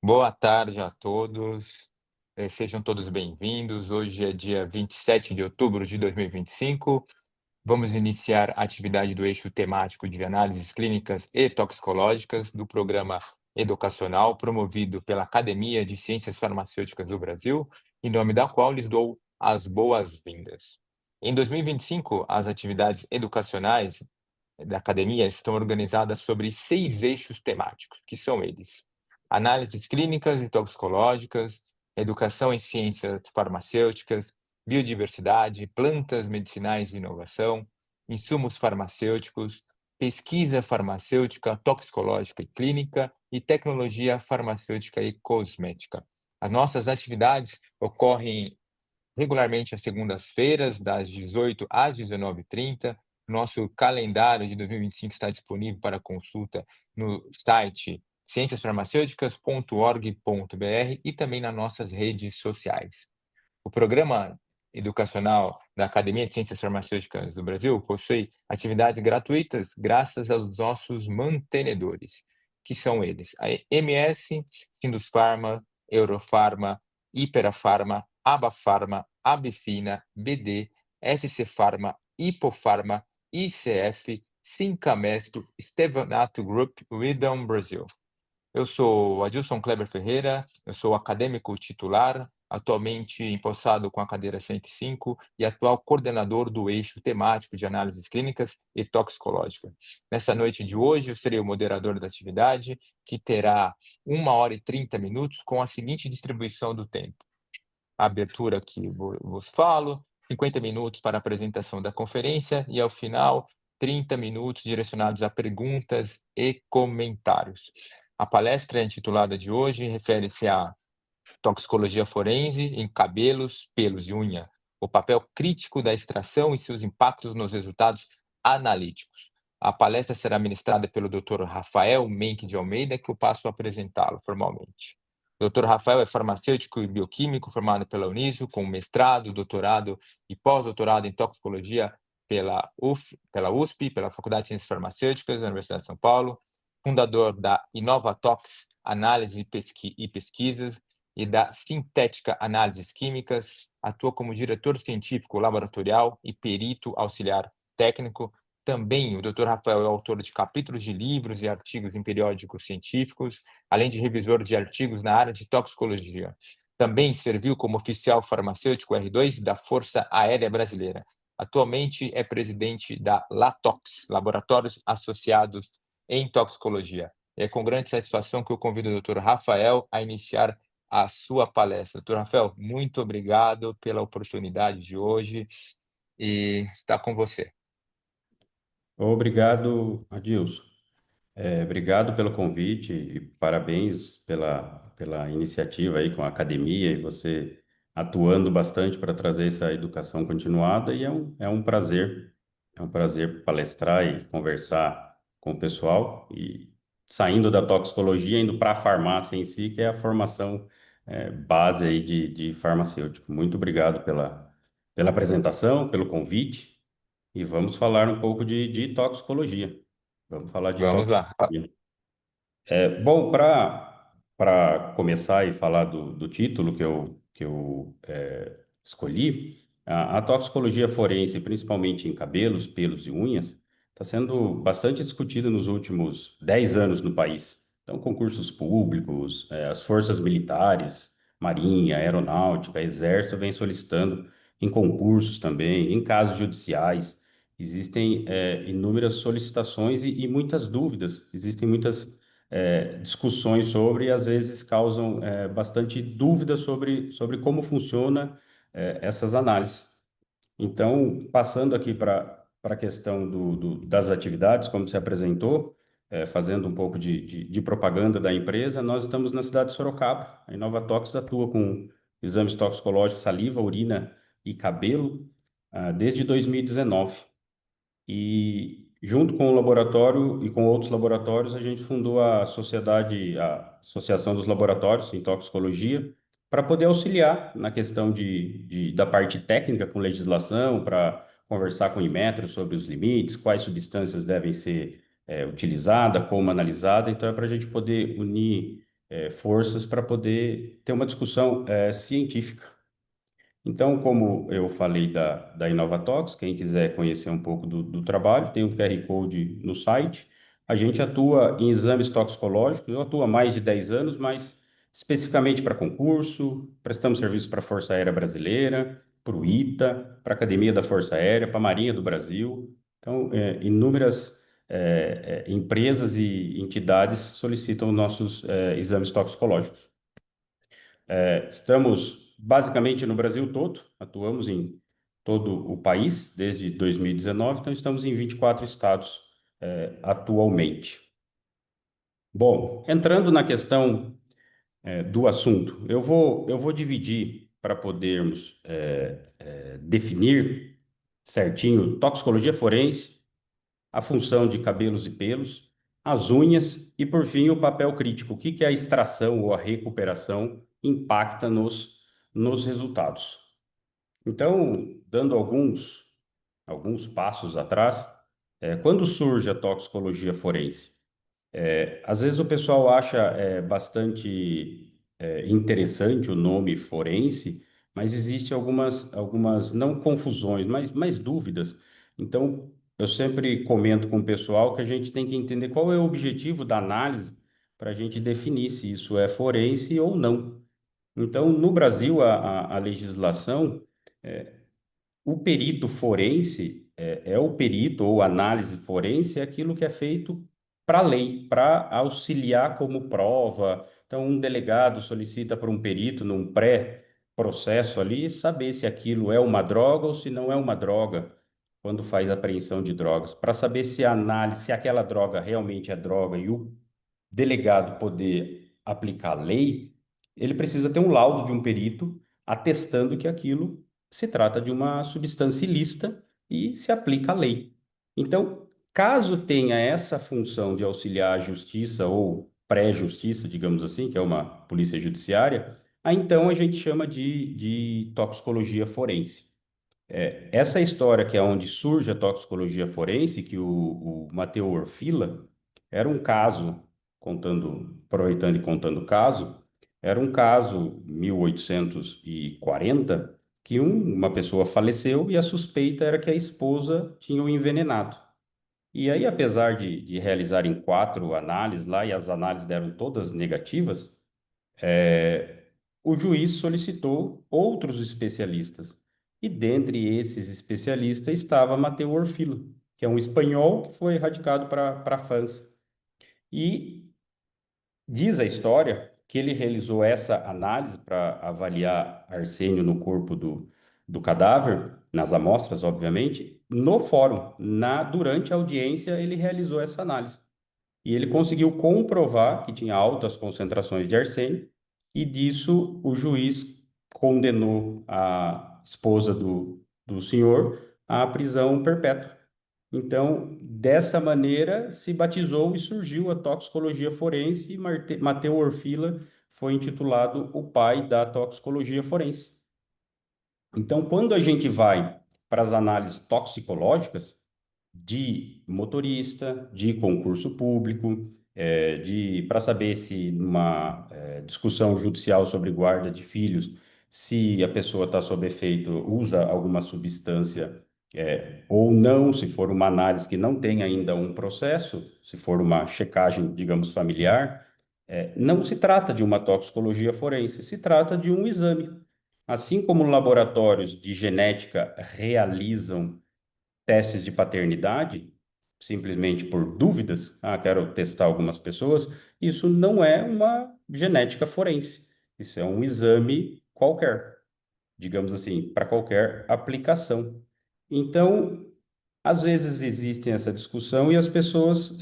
Boa tarde a todos, sejam todos bem-vindos. Hoje é dia 27 de outubro de 2025. Vamos iniciar a atividade do eixo temático de análises clínicas e toxicológicas do programa educacional promovido pela Academia de Ciências Farmacêuticas do Brasil, em nome da qual lhes dou as boas-vindas. Em 2025, as atividades educacionais da academia estão organizadas sobre 6 eixos temáticos, que são eles: análises clínicas e toxicológicas, educação em ciências farmacêuticas, biodiversidade, plantas medicinais e inovação, insumos farmacêuticos, pesquisa farmacêutica, toxicológica e clínica e tecnologia farmacêutica e cosmética. As nossas atividades ocorrem regularmente às segundas-feiras, das 18 às 19h30. Nosso calendário de 2025 está disponível para consulta no site cienciasfarmacêuticas.org.br e também nas nossas redes sociais. O programa educacional da Academia de Ciências Farmacêuticas do Brasil possui atividades gratuitas graças aos nossos mantenedores, que são eles: a MS, Sindusfarma, Eurofarma, Hiperafarma, Abafarma, Abifina, BD, FC Farma, Hipofarma, ICF, Sincamesp, Stevanato Group, Rhythm Brasil. Eu sou Adilson Kleber Ferreira, eu sou acadêmico titular, atualmente empossado com a cadeira 105 e atual coordenador do eixo temático de análises clínicas e toxicológica. Nessa noite de hoje, eu serei o moderador da atividade, que terá 1h30 com a seguinte distribuição do tempo: a abertura que vos falo, 50 minutos para a apresentação da conferência e, ao final, 30 minutos direcionados a perguntas e comentários. A palestra intitulada de hoje refere-se à toxicologia forense em cabelos, pelos e unha, o papel crítico da extração e seus impactos nos resultados analíticos. A palestra será ministrada pelo Dr. Rafael Menck de Almeida, que eu passo a apresentá-lo formalmente. O Dr. Rafael é farmacêutico e bioquímico formado pela Uniso, com mestrado, doutorado e pós-doutorado em toxicologia pela USP, pela Faculdade de Ciências Farmacêuticas da Universidade de São Paulo, fundador da InovaTox Análise e Pesquisas e da Sintética Análises Químicas, atua como diretor científico laboratorial e perito auxiliar técnico. Também o Dr. Rafael é autor de capítulos de livros e artigos em periódicos científicos, além de revisor de artigos na área de toxicologia. Também serviu como oficial farmacêutico R2 da Força Aérea Brasileira. Atualmente é presidente da LATOX, Laboratórios Associados em Toxicologia. É com grande satisfação que eu convido o Dr. Rafael a iniciar a sua palestra. Doutor Rafael, muito obrigado pela oportunidade de hoje e está com você. Obrigado, Adilson. Obrigado pelo convite e parabéns pela iniciativa aí com a academia e você atuando bastante para trazer essa educação continuada e é um prazer palestrar e conversar com o pessoal e saindo da toxicologia, indo para a farmácia em si, que é a formação base aí de farmacêutico. Muito obrigado pela apresentação, pelo convite. E vamos falar um pouco de toxicologia. Vamos falar de Vamos lá. toxicologia. Bom, para começar e falar do título que eu escolhi, a toxicologia forense, principalmente em cabelos, pelos e unhas, está sendo bastante discutida nos últimos 10 anos no país. Então, concursos públicos, as forças militares, Marinha, Aeronáutica, Exército vem solicitando em concursos também, em casos judiciais. Existem inúmeras solicitações e muitas dúvidas, existem muitas discussões sobre e às vezes causam bastante dúvida sobre como funciona essas análises. Então, passando aqui para a questão das atividades, como se apresentou, fazendo um pouco de propaganda da empresa, nós estamos na cidade de Sorocaba. A Inovatox atua com exames toxicológicos, saliva, urina e cabelo, desde 2019. E junto com o laboratório e com outros laboratórios, a gente fundou a Associação dos Laboratórios em Toxicologia, para poder auxiliar na questão da parte técnica com legislação, para conversar com o Inmetro sobre os limites, quais substâncias devem ser utilizadas, como analisada. Então, é para a gente poder unir forças para poder ter uma discussão científica. Então, como eu falei da Inovatox, quem quiser conhecer um pouco do trabalho, tem o QR Code no site. A gente atua em exames toxicológicos, eu atuo há mais de 10 anos, mas especificamente para concurso, prestamos serviço para a Força Aérea Brasileira, para o ITA, para a Academia da Força Aérea, para a Marinha do Brasil. Então, inúmeras empresas e entidades solicitam nossos exames toxicológicos. Estamos basicamente no Brasil todo, atuamos em todo o país desde 2019, então estamos em 24 estados, atualmente. Bom, entrando na questão, do assunto, eu vou dividir para podermos definir certinho toxicologia forense, a função de cabelos e pelos, as unhas e, por fim, o papel crítico. O que que a extração ou a recuperação impacta nos resultados. Então, dando alguns passos atrás, quando surge a toxicologia forense? Às vezes o pessoal acha bastante interessante o nome forense, mas existe algumas não confusões, mas dúvidas. Então, eu sempre comento com o pessoal que a gente tem que entender qual é o objetivo da análise para a gente definir se isso é forense ou não. Então, no Brasil, a legislação, o perito forense é o perito ou análise forense é aquilo que é feito para lei, para auxiliar como prova. Então, um delegado solicita para um perito num pré-processo ali saber se aquilo é uma droga ou se não é uma droga, quando faz apreensão de drogas, para saber se a análise, se aquela droga realmente é droga e o delegado poder aplicar a lei, ele precisa ter um laudo de um perito atestando que aquilo se trata de uma substância ilícita e se aplica a lei. Então, caso tenha essa função de auxiliar a justiça ou pré-justiça, digamos assim, que é uma polícia judiciária, aí então a gente chama de toxicologia forense. Essa história que é onde surge a toxicologia forense, que o Matteo Orfila, era um caso, aproveitando e contando o caso, era um caso 1840, que uma pessoa faleceu e a suspeita era que a esposa tinha o envenenado. E aí, apesar de realizarem 4 análises lá, e as análises deram todas negativas, o juiz solicitou outros especialistas. E dentre esses especialistas estava Mateu Orfila, que é um espanhol que foi radicado para a França. E diz a história que ele realizou essa análise para avaliar arsênio no corpo do cadáver, nas amostras, obviamente, no fórum. Durante a audiência, ele realizou essa análise. E ele conseguiu comprovar que tinha altas concentrações de arsênio, e disso o juiz condenou a esposa do senhor à prisão perpétua. Então, dessa maneira, se batizou e surgiu a toxicologia forense, e Matteo Orfila foi intitulado o pai da toxicologia forense. Então, quando a gente vai para as análises toxicológicas, de motorista, de concurso público, para saber se numa discussão judicial sobre guarda de filhos, se a pessoa está sob efeito, usa alguma substância ou não, se for uma análise que não tem ainda um processo, se for uma checagem, digamos, familiar, não se trata de uma toxicologia forense, se trata de um exame. Assim como laboratórios de genética realizam testes de paternidade, simplesmente por dúvidas, quero testar algumas pessoas, isso não é uma genética forense. Isso é um exame qualquer, digamos assim, para qualquer aplicação. Então, às vezes existe essa discussão e as pessoas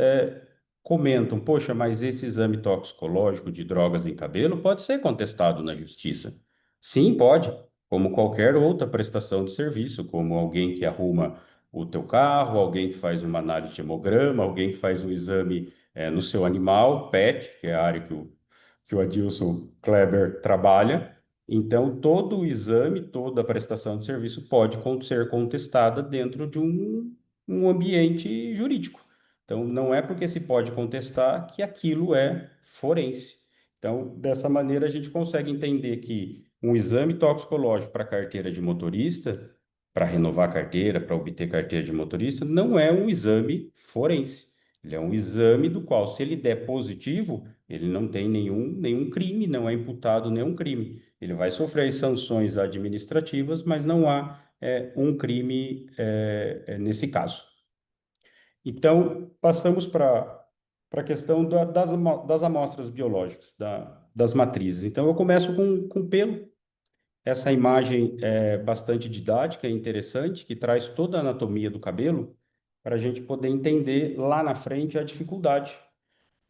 comentam: poxa, mas esse exame toxicológico de drogas em cabelo pode ser contestado na justiça. Sim, pode, como qualquer outra prestação de serviço, como alguém que arruma o teu carro, alguém que faz uma análise de hemograma, alguém que faz um exame no seu animal, PET, que é a área que o Adilson Kleber trabalha. Então, todo o exame, toda a prestação de serviço pode ser contestada dentro de um ambiente jurídico. Então, não é porque se pode contestar que aquilo é forense. Então, dessa maneira, a gente consegue entender que um exame toxicológico para carteira de motorista, para renovar a carteira, para obter carteira de motorista, não é um exame forense. Ele é um exame do qual, se ele der positivo, ele não tem nenhum crime, não é imputado nenhum crime. Ele vai sofrer as sanções administrativas, mas não há um crime nesse caso. Então, passamos para a questão das amostras biológicas, das matrizes. Então, eu começo com pelo. Essa imagem é bastante didática e interessante, que traz toda a anatomia do cabelo, para a gente poder entender lá na frente a dificuldade.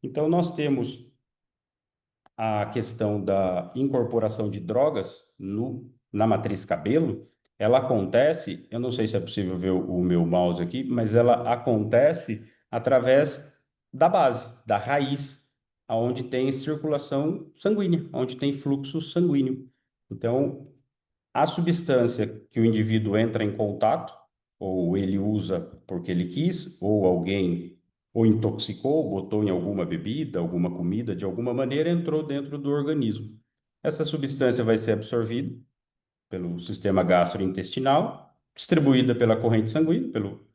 Então, nós temos a questão da incorporação de drogas na matriz cabelo, ela acontece, eu não sei se é possível ver o meu mouse aqui, mas ela acontece através da base, da raiz, onde tem circulação sanguínea, onde tem fluxo sanguíneo. Então, a substância que o indivíduo entra em contato, ou ele usa porque ele quis, ou alguém o intoxicou, botou em alguma bebida, alguma comida, de alguma maneira entrou dentro do organismo. Essa substância vai ser absorvida pelo sistema gastrointestinal, distribuída pela corrente sanguínea, pelo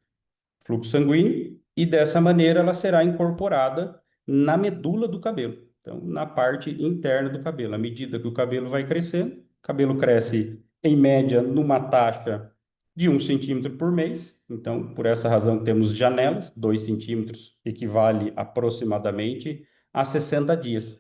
fluxo sanguíneo, e dessa maneira ela será incorporada na medula do cabelo, então na parte interna do cabelo. À medida que o cabelo vai crescendo, o cabelo cresce em média numa taxa de 1 centímetro por mês, então por essa razão temos janelas, 2 centímetros equivale aproximadamente a 60 dias.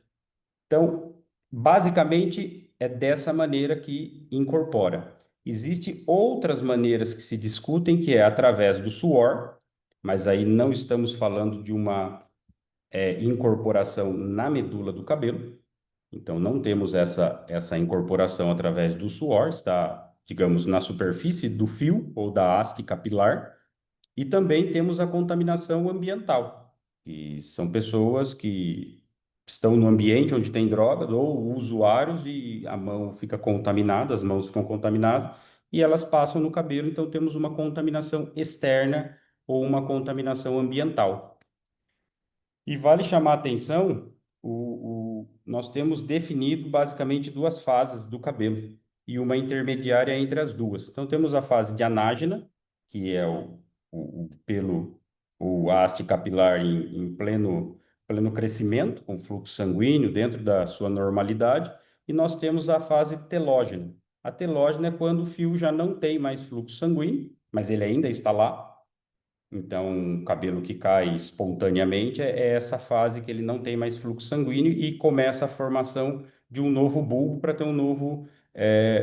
Então, basicamente, é dessa maneira que incorpora. Existem outras maneiras que se discutem, que é através do suor, mas aí não estamos falando de uma incorporação na medula do cabelo. Então, não temos essa incorporação através do suor, está, digamos, na superfície do fio ou da haste capilar. E também temos a contaminação ambiental, que são pessoas que estão no ambiente onde tem drogas ou usuários e a mão fica contaminada, as mãos ficam contaminadas e elas passam no cabelo, então temos uma contaminação externa ou uma contaminação ambiental. E vale chamar a atenção, nós temos definido basicamente duas fases do cabelo e uma intermediária entre as duas. Então, temos a fase de anágena, que é o pelo, o haste capilar em pleno crescimento, com fluxo sanguíneo dentro da sua normalidade, e nós temos a fase telógena. A telógena é quando o fio já não tem mais fluxo sanguíneo, mas ele ainda está lá, então, o cabelo que cai espontaneamente é essa fase que ele não tem mais fluxo sanguíneo e começa a formação de um novo bulbo para ter um novo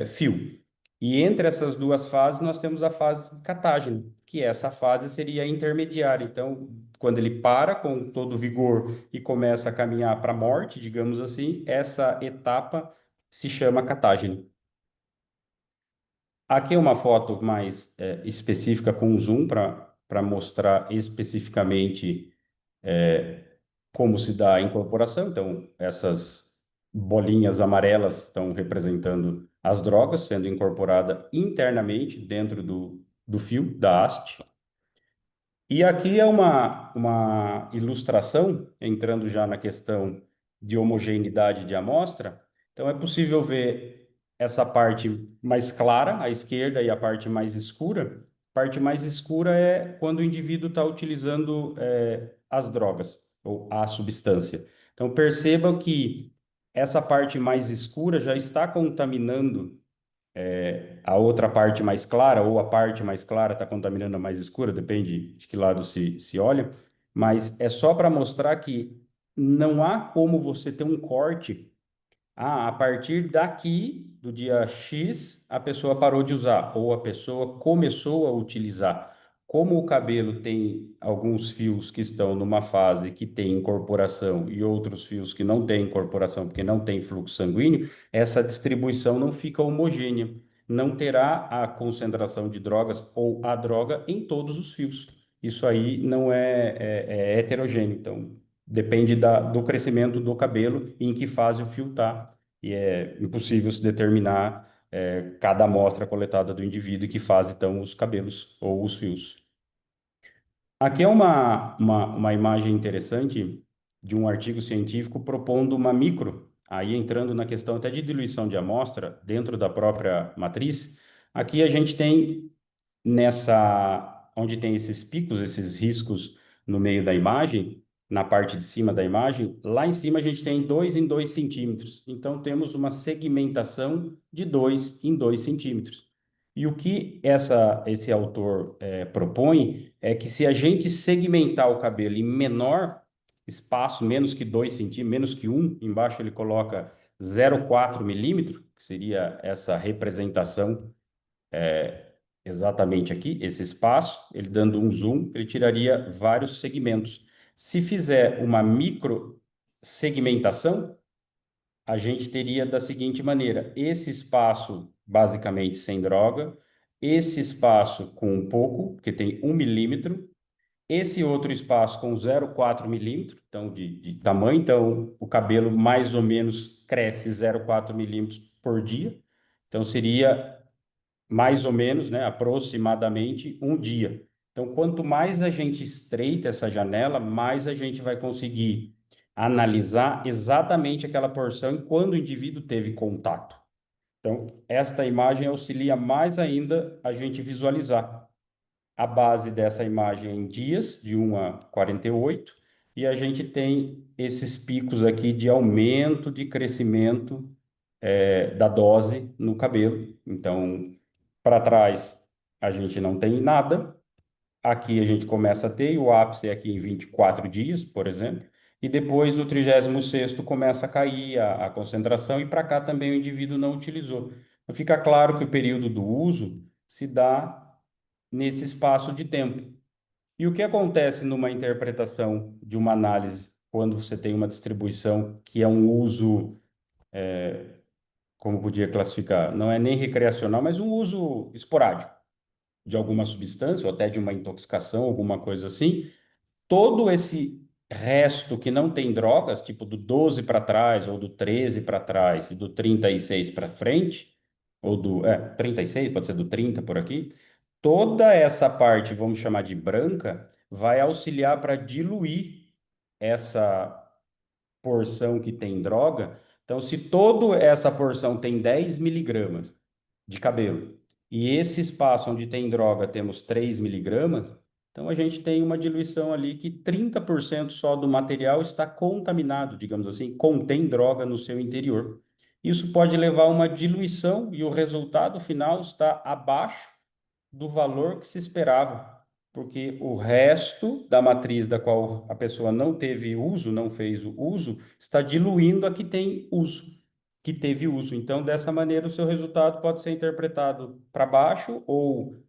fio. E entre essas duas fases, nós temos a fase catágena, que essa fase seria a intermediária. Então, quando ele para com todo vigor e começa a caminhar para a morte, digamos assim, essa etapa se chama catágena. Aqui é uma foto mais específica com zoom para mostrar especificamente como se dá a incorporação. Então, essas bolinhas amarelas estão representando as drogas sendo incorporada internamente dentro do fio, da haste. E aqui é uma ilustração, entrando já na questão de homogeneidade de amostra. Então, é possível ver essa parte mais clara, à esquerda, e a parte mais escura. A parte mais escura é quando o indivíduo está utilizando as drogas, ou a substância. Então, perceba que essa parte mais escura já está contaminando a outra parte mais clara, ou a parte mais clara está contaminando a mais escura, depende de que lado se olha, mas é só para mostrar que não há como você ter um corte. A partir daqui, do dia X, a pessoa parou de usar, ou a pessoa começou a utilizar. Como o cabelo tem alguns fios que estão numa fase que tem incorporação e outros fios que não têm incorporação porque não tem fluxo sanguíneo, essa distribuição não fica homogênea. Não terá a concentração de drogas ou a droga em todos os fios. Isso aí não é heterogêneo. Então, depende do crescimento do cabelo e em que fase o fio está. E é impossível se determinar cada amostra coletada do indivíduo e que fase estão os cabelos ou os fios. Aqui é uma imagem interessante de um artigo científico propondo uma microanálise aí entrando na questão até de diluição de amostra dentro da própria matriz, aqui a gente tem onde tem esses picos, esses riscos no meio da imagem, na parte de cima da imagem, lá em cima a gente tem 2 em 2 centímetros. Então, temos uma segmentação de 2 em 2 centímetros. E o que esse autor propõe é que se a gente segmentar o cabelo em menor espaço, menos que 2 centímetros, menos que 1, embaixo ele coloca 0,4 milímetro, que seria essa representação exatamente aqui, esse espaço, ele dando um zoom, ele tiraria vários segmentos. Se fizer uma micro segmentação, a gente teria da seguinte maneira: esse espaço basicamente sem droga, esse espaço com um pouco, que tem 1 milímetro, esse outro espaço com 0,4 milímetro, então de tamanho, então o cabelo mais ou menos cresce 0,4 milímetros por dia, então seria mais ou menos, né, aproximadamente um dia. Então, quanto mais a gente estreita essa janela, mais a gente vai conseguir analisar exatamente aquela porção e quando o indivíduo teve contato. Então, esta imagem auxilia mais ainda a gente visualizar a base dessa imagem em dias, de 1 a 48, e a gente tem esses picos aqui de aumento, de crescimento da dose no cabelo. Então, para trás, a gente não tem nada. Aqui a gente começa a ter, e o ápice é aqui em 24 dias, por exemplo. E depois, no 36º, começa a cair a concentração, e para cá também o indivíduo não utilizou. Então, fica claro que o período do uso se dá nesse espaço de tempo. E o que acontece numa interpretação de uma análise, quando você tem uma distribuição que é um uso, como podia classificar, não é nem recreacional, mas um uso esporádico de alguma substância, ou até de uma intoxicação, alguma coisa assim, todo esse resto que não tem drogas, tipo do 12 para trás, ou do 13 para trás, e do 36 para frente, ou do 36, pode ser do 30 por aqui, toda essa parte, vamos chamar de branca, vai auxiliar para diluir essa porção que tem droga. Então, se toda essa porção tem 10 miligramas de cabelo, e esse espaço onde tem droga temos 3 miligramas, então a gente tem uma diluição ali que 30% só do material está contaminado, digamos assim, contém droga no seu interior. Isso pode levar a uma diluição e o resultado final está abaixo do valor que se esperava, porque o resto da matriz da qual a pessoa não teve uso, não fez o uso, está diluindo a que tem uso, que teve uso. Então, dessa maneira, o seu resultado pode ser interpretado para baixo ou,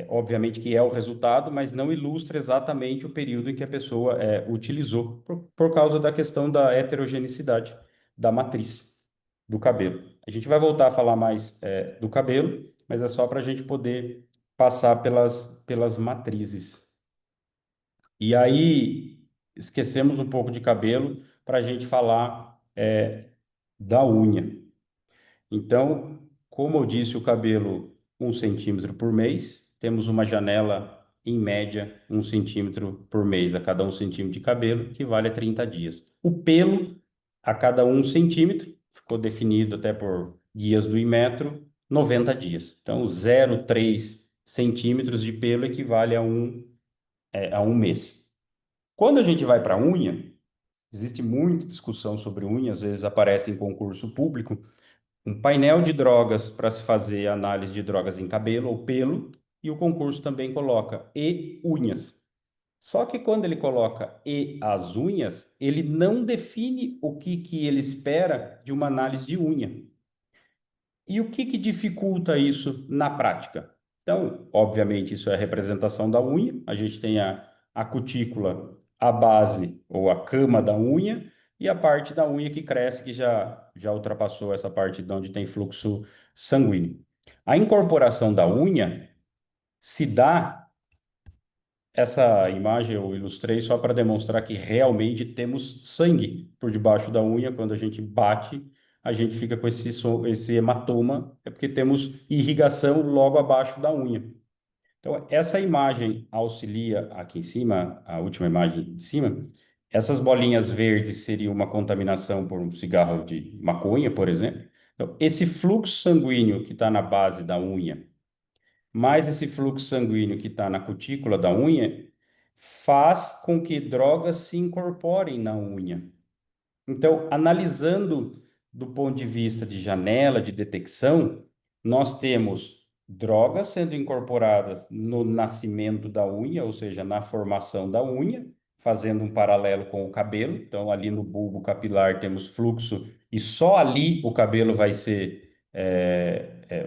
obviamente que é o resultado, mas não ilustra exatamente o período em que a pessoa utilizou, por causa da questão da heterogeneidade da matriz do cabelo. A gente vai voltar a falar mais do cabelo, mas é só para a gente poder passar pelas matrizes. E aí, esquecemos um pouco de cabelo para a gente falar da unha. Então, como eu disse, o cabelo 1 centímetro por mês, temos uma janela, em média, 1 centímetro por mês a cada 1 centímetro de cabelo, que vale a 30 dias. O pelo, a cada 1 centímetro, ficou definido até por guias do Inmetro, 90 dias. Então, 0,3 centímetros de pelo equivale a um mês. Quando a gente vai para a unha, existe muita discussão sobre unha, às vezes aparece em concurso público, um painel de drogas para se fazer análise de drogas em cabelo ou pelo, e o concurso também coloca e unhas. Só que quando ele coloca e as unhas, ele não define o que ele espera de uma análise de unha. E o que dificulta isso na prática? Então, obviamente, isso é a representação da unha. A gente tem a cutícula, a base ou a cama da unha, e a parte da unha que cresce, que já ultrapassou essa parte de onde tem fluxo sanguíneo. A incorporação da unha se dá. Essa imagem eu ilustrei só para demonstrar que realmente temos sangue por debaixo da unha. Quando a gente bate, a gente fica com esse hematoma, é porque temos irrigação logo abaixo da unha. Então, essa imagem auxilia aqui em cima, a última imagem de cima, Essas bolinhas verdes seriam uma contaminação por um cigarro de maconha, por exemplo. Então, esse fluxo sanguíneo que está na base da unha, mais esse fluxo sanguíneo que está na cutícula da unha, faz com que drogas se incorporem na unha. Então, analisando do ponto de vista de janela de detecção, nós temos drogas sendo incorporadas no nascimento da unha, ou seja, na formação da unha, fazendo um paralelo com o cabelo. Então, ali no bulbo capilar temos fluxo e só ali o cabelo vai ser,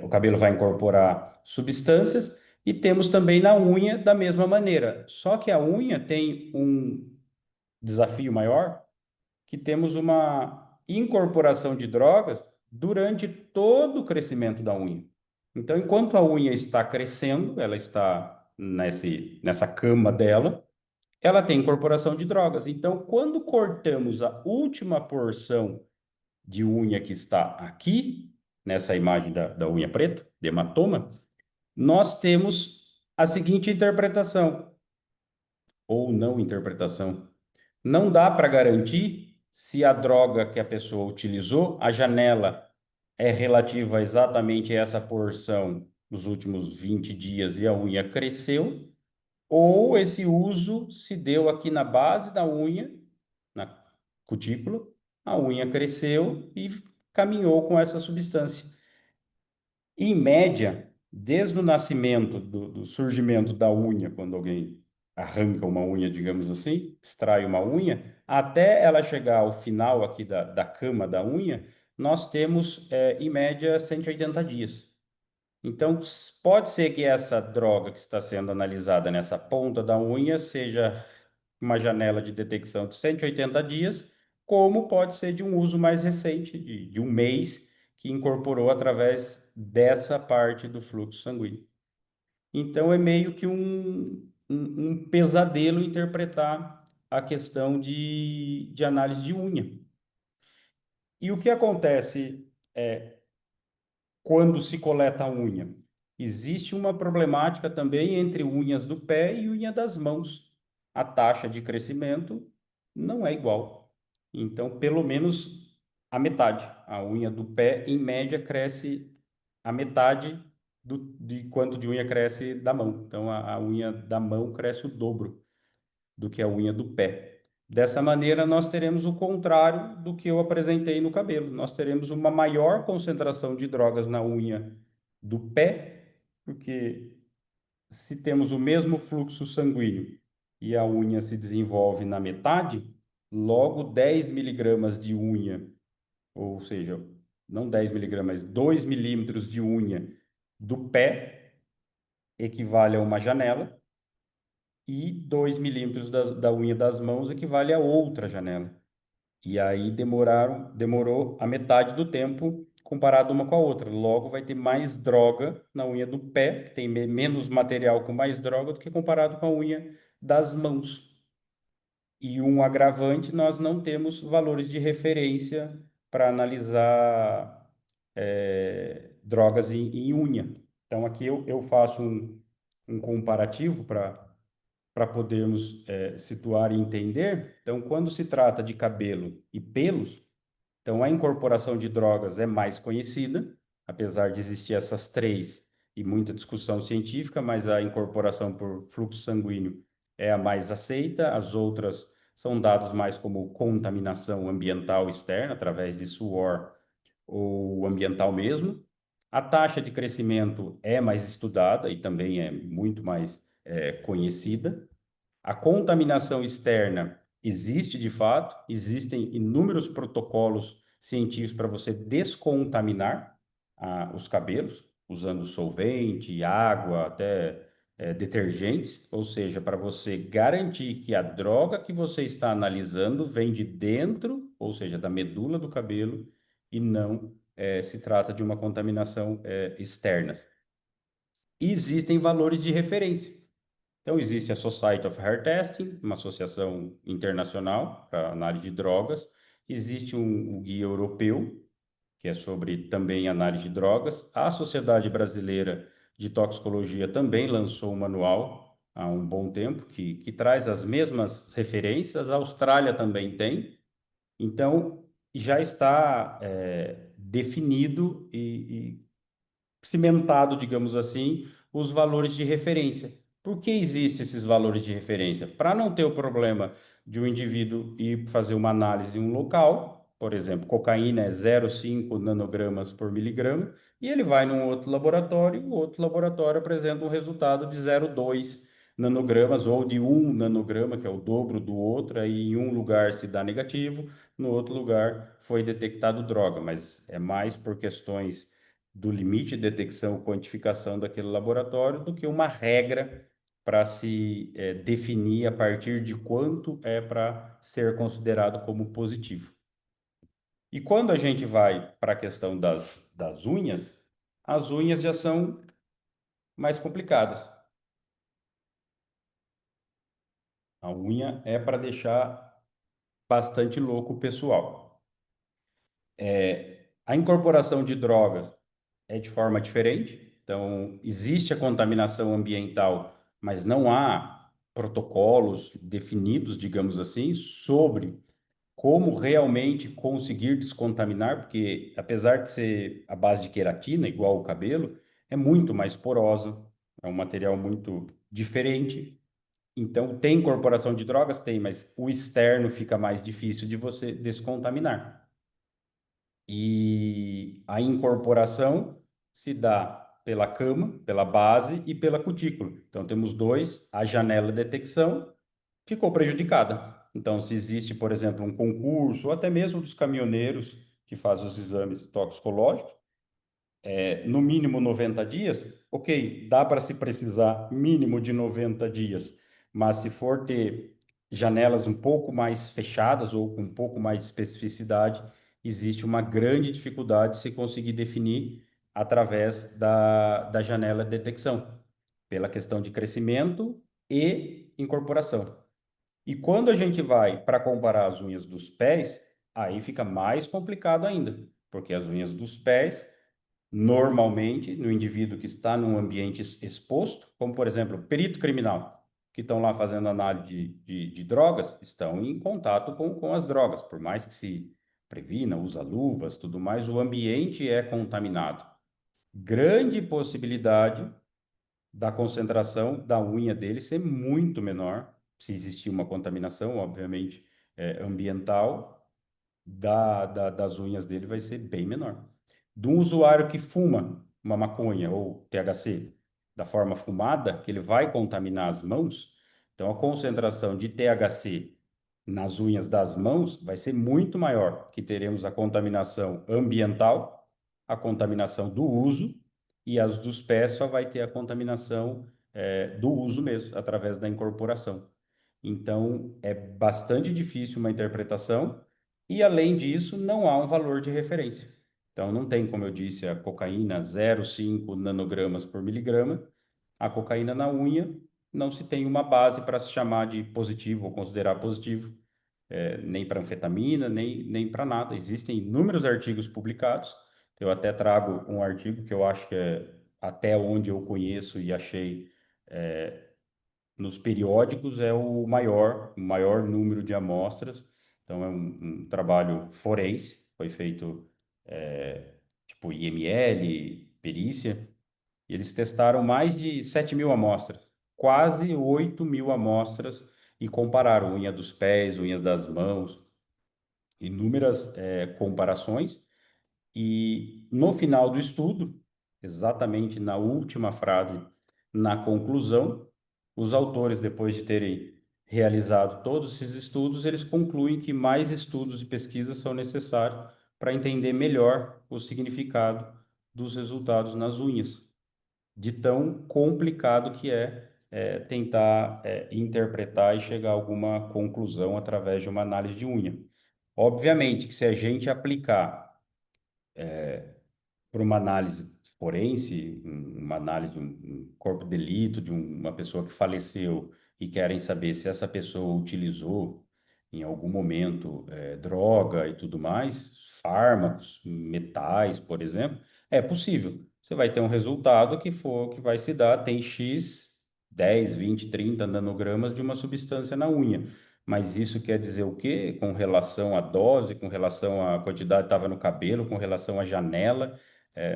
o cabelo vai incorporar substâncias. E temos também na unha da mesma maneira. Só que a unha tem um desafio maior, que temos uma incorporação de drogas durante todo o crescimento da unha. Então, enquanto a unha está crescendo, ela está nessa cama dela, ela tem incorporação de drogas. Então, quando cortamos a última porção de unha que está aqui, nessa imagem da unha preta, de hematoma, nós temos a seguinte interpretação, ou não interpretação. Não dá para garantir se a droga que a pessoa utilizou, a janela é relativa exatamente a essa porção nos últimos 20 dias e a unha cresceu, ou esse uso se deu aqui na base da unha, na cutícula, a unha cresceu e caminhou com essa substância. Em média, desde o nascimento, do surgimento da unha, quando alguém arranca uma unha, digamos assim, extrai uma unha, até ela chegar ao final aqui da cama da unha, nós temos, em média, 180 dias. Então, pode ser que essa droga que está sendo analisada nessa ponta da unha seja uma janela de detecção de 180 dias, como pode ser de um uso mais recente, de um mês, que incorporou através dessa parte do fluxo sanguíneo. Então, é meio que um pesadelo interpretar a questão de análise de unha. E o que acontece quando se coleta a unha? Existe uma problemática também entre unhas do pé e unha das mãos. A taxa de crescimento não é igual. Então, pelo menos a metade. A unha do pé, em média, cresce a metade de quanto de unha cresce da mão. Então, a unha da mão cresce o dobro do que a unha do pé. Dessa maneira, nós teremos o contrário do que eu apresentei no cabelo. Nós teremos uma maior concentração de drogas na unha do pé, porque se temos o mesmo fluxo sanguíneo e a unha se desenvolve na metade, logo 10 miligramas de unha, ou seja, não 10 miligramas, 2 milímetros de unha do pé equivale a uma janela, e 2 milímetros da unha das mãos equivale a outra janela. E aí demorou a metade do tempo comparado uma com a outra. Logo, vai ter mais droga na unha do pé, que tem menos material com mais droga do que comparado com a unha das mãos. E um agravante, nós não temos valores de referência para analisar drogas em unha. Então, aqui eu faço um comparativo para podermos situar e entender. Então, quando se trata de cabelo e pelos, então a incorporação de drogas é mais conhecida, apesar de existir essas três e muita discussão científica, mas a incorporação por fluxo sanguíneo é a mais aceita, as outras são dadas mais como contaminação ambiental externa, através de suor ou ambiental mesmo. A taxa de crescimento é mais estudada e também é muito mais conhecida. A contaminação externa existe de fato, existem inúmeros protocolos científicos para você descontaminar os cabelos, usando solvente, água, até detergentes, ou seja, para você garantir que a droga que você está analisando vem de dentro, ou seja, da medula do cabelo, e não se trata de uma contaminação externa. E existem valores de referência. Então, existe a Society of Hair Testing, uma associação internacional para análise de drogas. Existe um guia europeu, que é sobre também análise de drogas. A Sociedade Brasileira de Toxicologia também lançou um manual há um bom tempo, que traz as mesmas referências, a Austrália também tem, então já está definido e cimentado, digamos assim, os valores de referência. Por que existem esses valores de referência? Para não ter o problema de um indivíduo ir fazer uma análise em um local, por exemplo, cocaína é 0,5 nanogramas por miligrama, e ele vai num outro laboratório, o outro laboratório apresenta um resultado de 0,2 nanogramas ou de 1 nanograma, que é o dobro do outro, aí em um lugar se dá negativo, no outro lugar foi detectado droga, mas é mais por questões do limite de detecção e quantificação daquele laboratório do que uma regra para se definir a partir de quanto é para ser considerado como positivo. E quando a gente vai para a questão das unhas, as unhas já são mais complicadas. A unha é para deixar bastante louco o pessoal. A incorporação de drogas é de forma diferente. Então, existe a contaminação ambiental, mas não há protocolos definidos, digamos assim, sobre como realmente conseguir descontaminar, porque apesar de ser a base de queratina, igual o cabelo, é muito mais porosa, é um material muito diferente. Então, tem incorporação de drogas? Tem, mas o externo fica mais difícil de você descontaminar. E a incorporação se dá pela cama, pela base e pela cutícula. Então, temos dois, a janela de detecção ficou prejudicada. Então, se existe, por exemplo, um concurso, ou até mesmo dos caminhoneiros que fazem os exames toxicológicos, no mínimo 90 dias, ok, dá para se precisar mínimo de 90 dias, mas se for ter janelas um pouco mais fechadas ou com um pouco mais de especificidade, existe uma grande dificuldade de se conseguir definir através da janela de detecção, pela questão de crescimento e incorporação. E quando a gente vai para comparar as unhas dos pés, aí fica mais complicado ainda, porque as unhas dos pés normalmente, no indivíduo que está num ambiente exposto, como por exemplo, perito criminal, que estão lá fazendo análise de drogas, estão em contato com as drogas, por mais que se previna, usa luvas, tudo mais, o ambiente é contaminado. Grande possibilidade da concentração da unha dele ser muito menor, se existir uma contaminação, obviamente, ambiental, das unhas dele vai ser bem menor. De um usuário que fuma uma maconha ou THC da forma fumada, que ele vai contaminar as mãos, então a concentração de THC nas unhas das mãos vai ser muito maior, que teremos a contaminação ambiental, a contaminação do uso, e as dos pés só vai ter a contaminação do uso mesmo, através da incorporação. Então, é bastante difícil uma interpretação, e além disso, não há um valor de referência. Então, não tem, como eu disse, a cocaína 0,5 nanogramas por miligrama. A cocaína na unha não se tem uma base para se chamar de positivo ou considerar positivo, nem para anfetamina, nem para nada. Existem inúmeros artigos publicados. Eu até trago um artigo que eu acho que é até onde eu conheço e achei nos periódicos é o maior número de amostras. Então, é um trabalho forense, foi feito tipo IML, perícia, e eles testaram mais de 7.000 amostras, quase 8.000 amostras, e compararam unha dos pés, unha das mãos, inúmeras comparações, e no final do estudo, exatamente na última frase, na conclusão, os autores, depois de terem realizado todos esses estudos, eles concluem que mais estudos e pesquisas são necessários para entender melhor o significado dos resultados nas unhas, de tão complicado que tentar interpretar e chegar a alguma conclusão através de uma análise de unha. Obviamente que se a gente aplicar para uma análise forense, uma análise de um corpo de delito de uma pessoa que faleceu e querem saber se essa pessoa utilizou em algum momento droga e tudo mais, fármacos, metais, por exemplo, é possível. Você vai ter um resultado que vai se dar, tem X 10, 20, 30 nanogramas de uma substância na unha. Mas isso quer dizer o quê? Com relação à dose, com relação à quantidade que estava no cabelo, com relação à janela,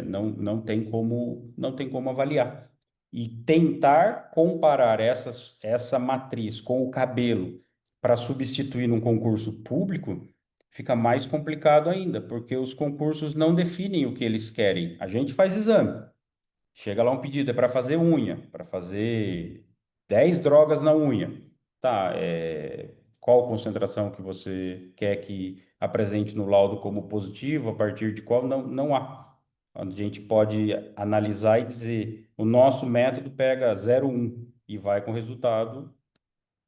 não tem como avaliar. E tentar comparar essa matriz com o cabelo para substituir num concurso público fica mais complicado ainda, porque os concursos não definem o que eles querem. A gente faz exame. Chega lá um pedido, é para fazer unha, para fazer 10 drogas na unha. Tá, qual concentração que você quer que apresente no laudo como positivo, a partir de qual? Não, não há. A gente pode analisar e dizer, o nosso método pega 0,1 e vai com resultado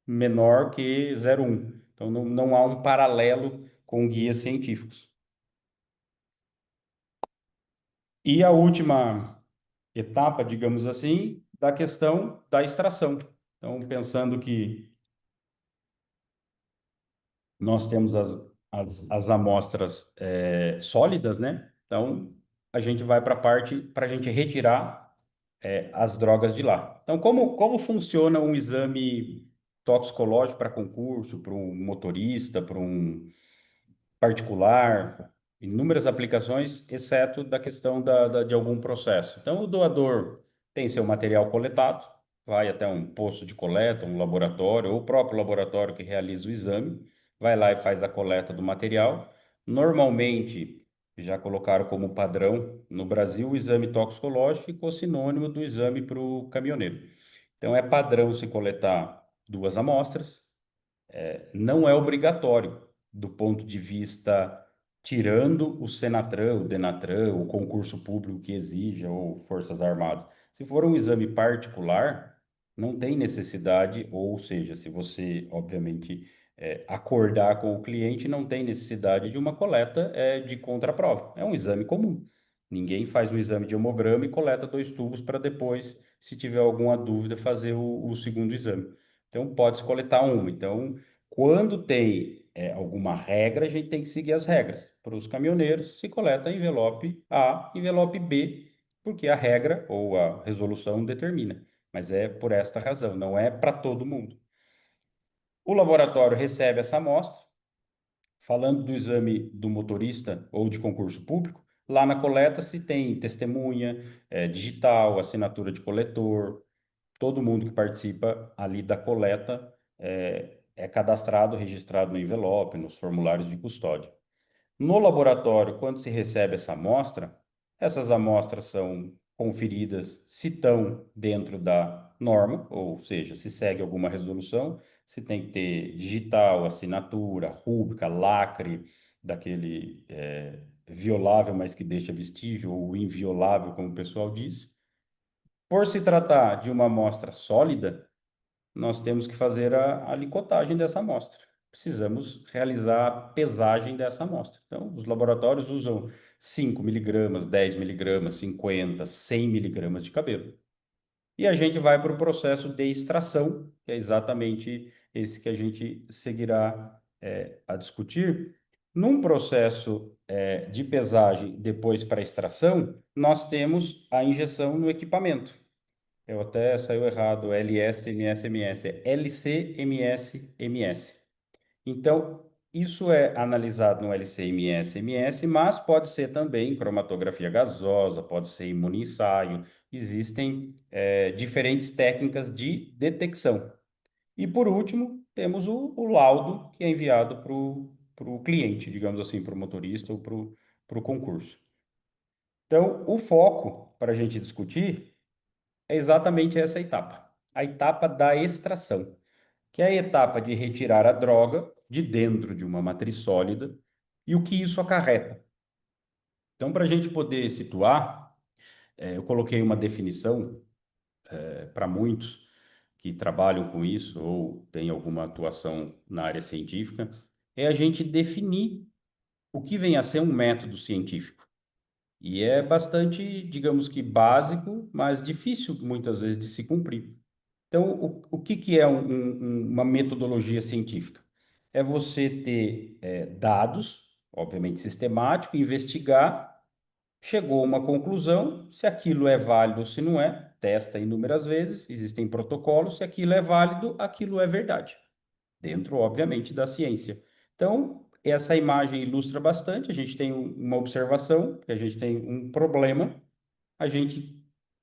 menor que 0,1. Então, não há um paralelo com guias científicos. E a última etapa, digamos assim, da questão da extração. Então, pensando que nós temos as amostras sólidas, né? Então, a gente vai para a parte para a gente retirar as drogas de lá. Então, como funciona um exame toxicológico para concurso, para um motorista, para um particular, inúmeras aplicações, exceto da questão de algum processo. Então, o doador tem seu material coletado, vai até um posto de coleta, um laboratório, ou o próprio laboratório que realiza o exame, vai lá e faz a coleta do material. Normalmente, já colocaram como padrão no Brasil, o exame toxicológico ficou sinônimo do exame para o caminhoneiro. Então, é padrão se coletar duas amostras, não é obrigatório do ponto de vista, tirando o Senatran, o Denatran, o concurso público que exija, ou Forças Armadas. Se for um exame particular, não tem necessidade, ou seja, se você, obviamente, acordar com o cliente, não tem necessidade de uma coleta de contraprova. É um exame comum. Ninguém faz um exame de hemograma e coleta 2 tubos para depois, se tiver alguma dúvida, fazer o segundo exame. Então, pode-se coletar uma. Então, quando tem alguma regra, a gente tem que seguir as regras. Para os caminhoneiros, se coleta envelope A, envelope B, porque a regra ou a resolução determina. Mas é por esta razão, não é para todo mundo. O laboratório recebe essa amostra, falando do exame do motorista ou de concurso público, lá na coleta se tem testemunha, digital, assinatura de coletor, todo mundo que participa ali da coleta é cadastrado, registrado no envelope, nos formulários de custódia. No laboratório, quando se recebe essa amostra, essas amostras são conferidas se estão dentro da norma, ou seja, se segue alguma resolução, se tem que ter digital, assinatura, rúbrica, lacre, daquele violável, mas que deixa vestígio, ou inviolável, como o pessoal diz. Por se tratar de uma amostra sólida, nós temos que fazer a licotagem dessa amostra. Precisamos realizar a pesagem dessa amostra. Então, os laboratórios usam 5 miligramas, 10 miligramas, 50, 100 miligramas de cabelo. E a gente vai para o processo de extração, que é exatamente esse que a gente seguirá a discutir. Num processo de pesagem depois para extração, nós temos a injeção no equipamento. Eu até saiu errado, LS-MS-MS, é LC-MS-MS. Então, isso é analisado no LC-MS-MS, mas pode ser também cromatografia gasosa, pode ser imunoensaio. Existem diferentes técnicas de detecção. E por último, temos o laudo que é enviado para o cliente, digamos assim, para o motorista ou para o concurso. Então, o foco para a gente discutir é exatamente essa etapa, a etapa da extração, que é a etapa de retirar a droga de dentro de uma matriz sólida e o que isso acarreta. Então, para a gente poder situar, eu coloquei uma definição para muitos que trabalham com isso ou têm alguma atuação na área científica, é a gente definir o que vem a ser um método científico. E é bastante, digamos que básico, mas difícil muitas vezes de se cumprir. Então, o que que é uma metodologia científica? É você ter dados, obviamente sistemático, investigar chegou a uma conclusão, se aquilo é válido ou se não é, testa inúmeras vezes, existem protocolos, se aquilo é válido, aquilo é verdade, dentro, obviamente, da ciência. Então, essa imagem ilustra bastante, a gente tem uma observação, que a gente tem um problema, a gente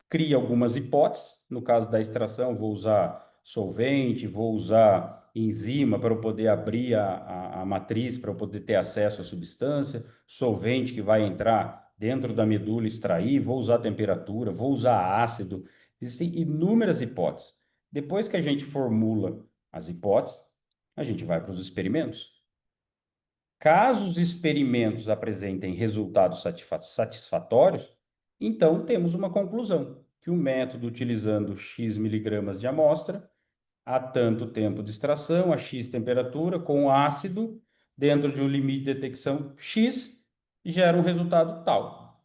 cria algumas hipóteses. No caso da extração, vou usar solvente, vou usar enzima para eu poder abrir a matriz, para eu poder ter acesso à substância, solvente que vai entrar dentro da medula e extrair, vou usar temperatura, vou usar ácido. Existem inúmeras hipóteses. Depois que a gente formula as hipóteses, a gente vai para os experimentos. Caso os experimentos apresentem resultados satisfatórios, então temos uma conclusão, que o método utilizando X miligramas de amostra, a tanto tempo de extração, a X temperatura, com ácido, dentro de um limite de detecção X, gera um resultado tal.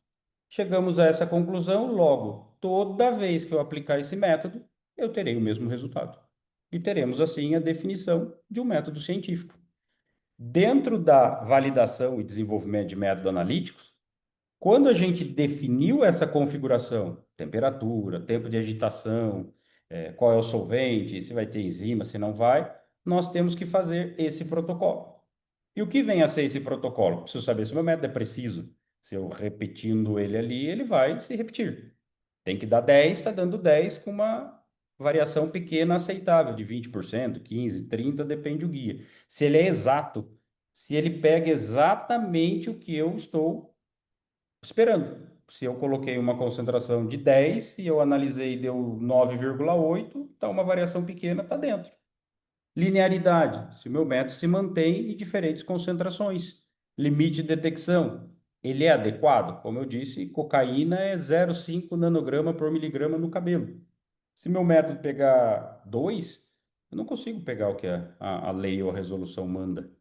Chegamos a essa conclusão, logo, toda vez que eu aplicar esse método, eu terei o mesmo resultado. E teremos, assim, a definição de um método científico. Dentro da validação e desenvolvimento de métodos analíticos, quando a gente definiu essa configuração, temperatura, tempo de agitação, qual é o solvente, se vai ter enzima, se não vai, nós temos que fazer esse protocolo. E o que vem a ser esse protocolo? Preciso saber se o meu método é preciso. Se eu repetindo ele ali, ele vai se repetir. Tem que dar 10, está dando 10 com uma variação pequena aceitável, de 20%, 15%, 30%, depende do guia. Se ele é exato, se ele pega exatamente o que eu estou esperando. Se eu coloquei uma concentração de 10 e eu analisei e deu 9,8, então uma variação pequena está dentro. Linearidade, se o meu método se mantém em diferentes concentrações. Limite de detecção, ele é adequado? Como eu disse, cocaína é 0,5 nanograma por miligrama no cabelo. Se meu método pegar 2, eu não consigo pegar o que a lei ou a resolução manda.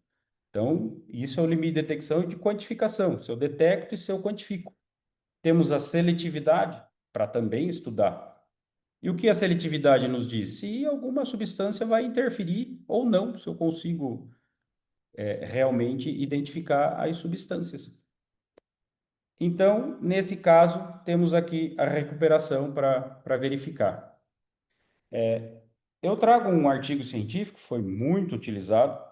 Então, isso é o limite de detecção e de quantificação, se eu detecto e se eu quantifico. Temos a seletividade para também estudar. E o que a seletividade nos diz? Se alguma substância vai interferir ou não, se eu consigo realmente identificar as substâncias. Então, nesse caso, temos aqui a recuperação para verificar. Eu trago um artigo científico, foi muito utilizado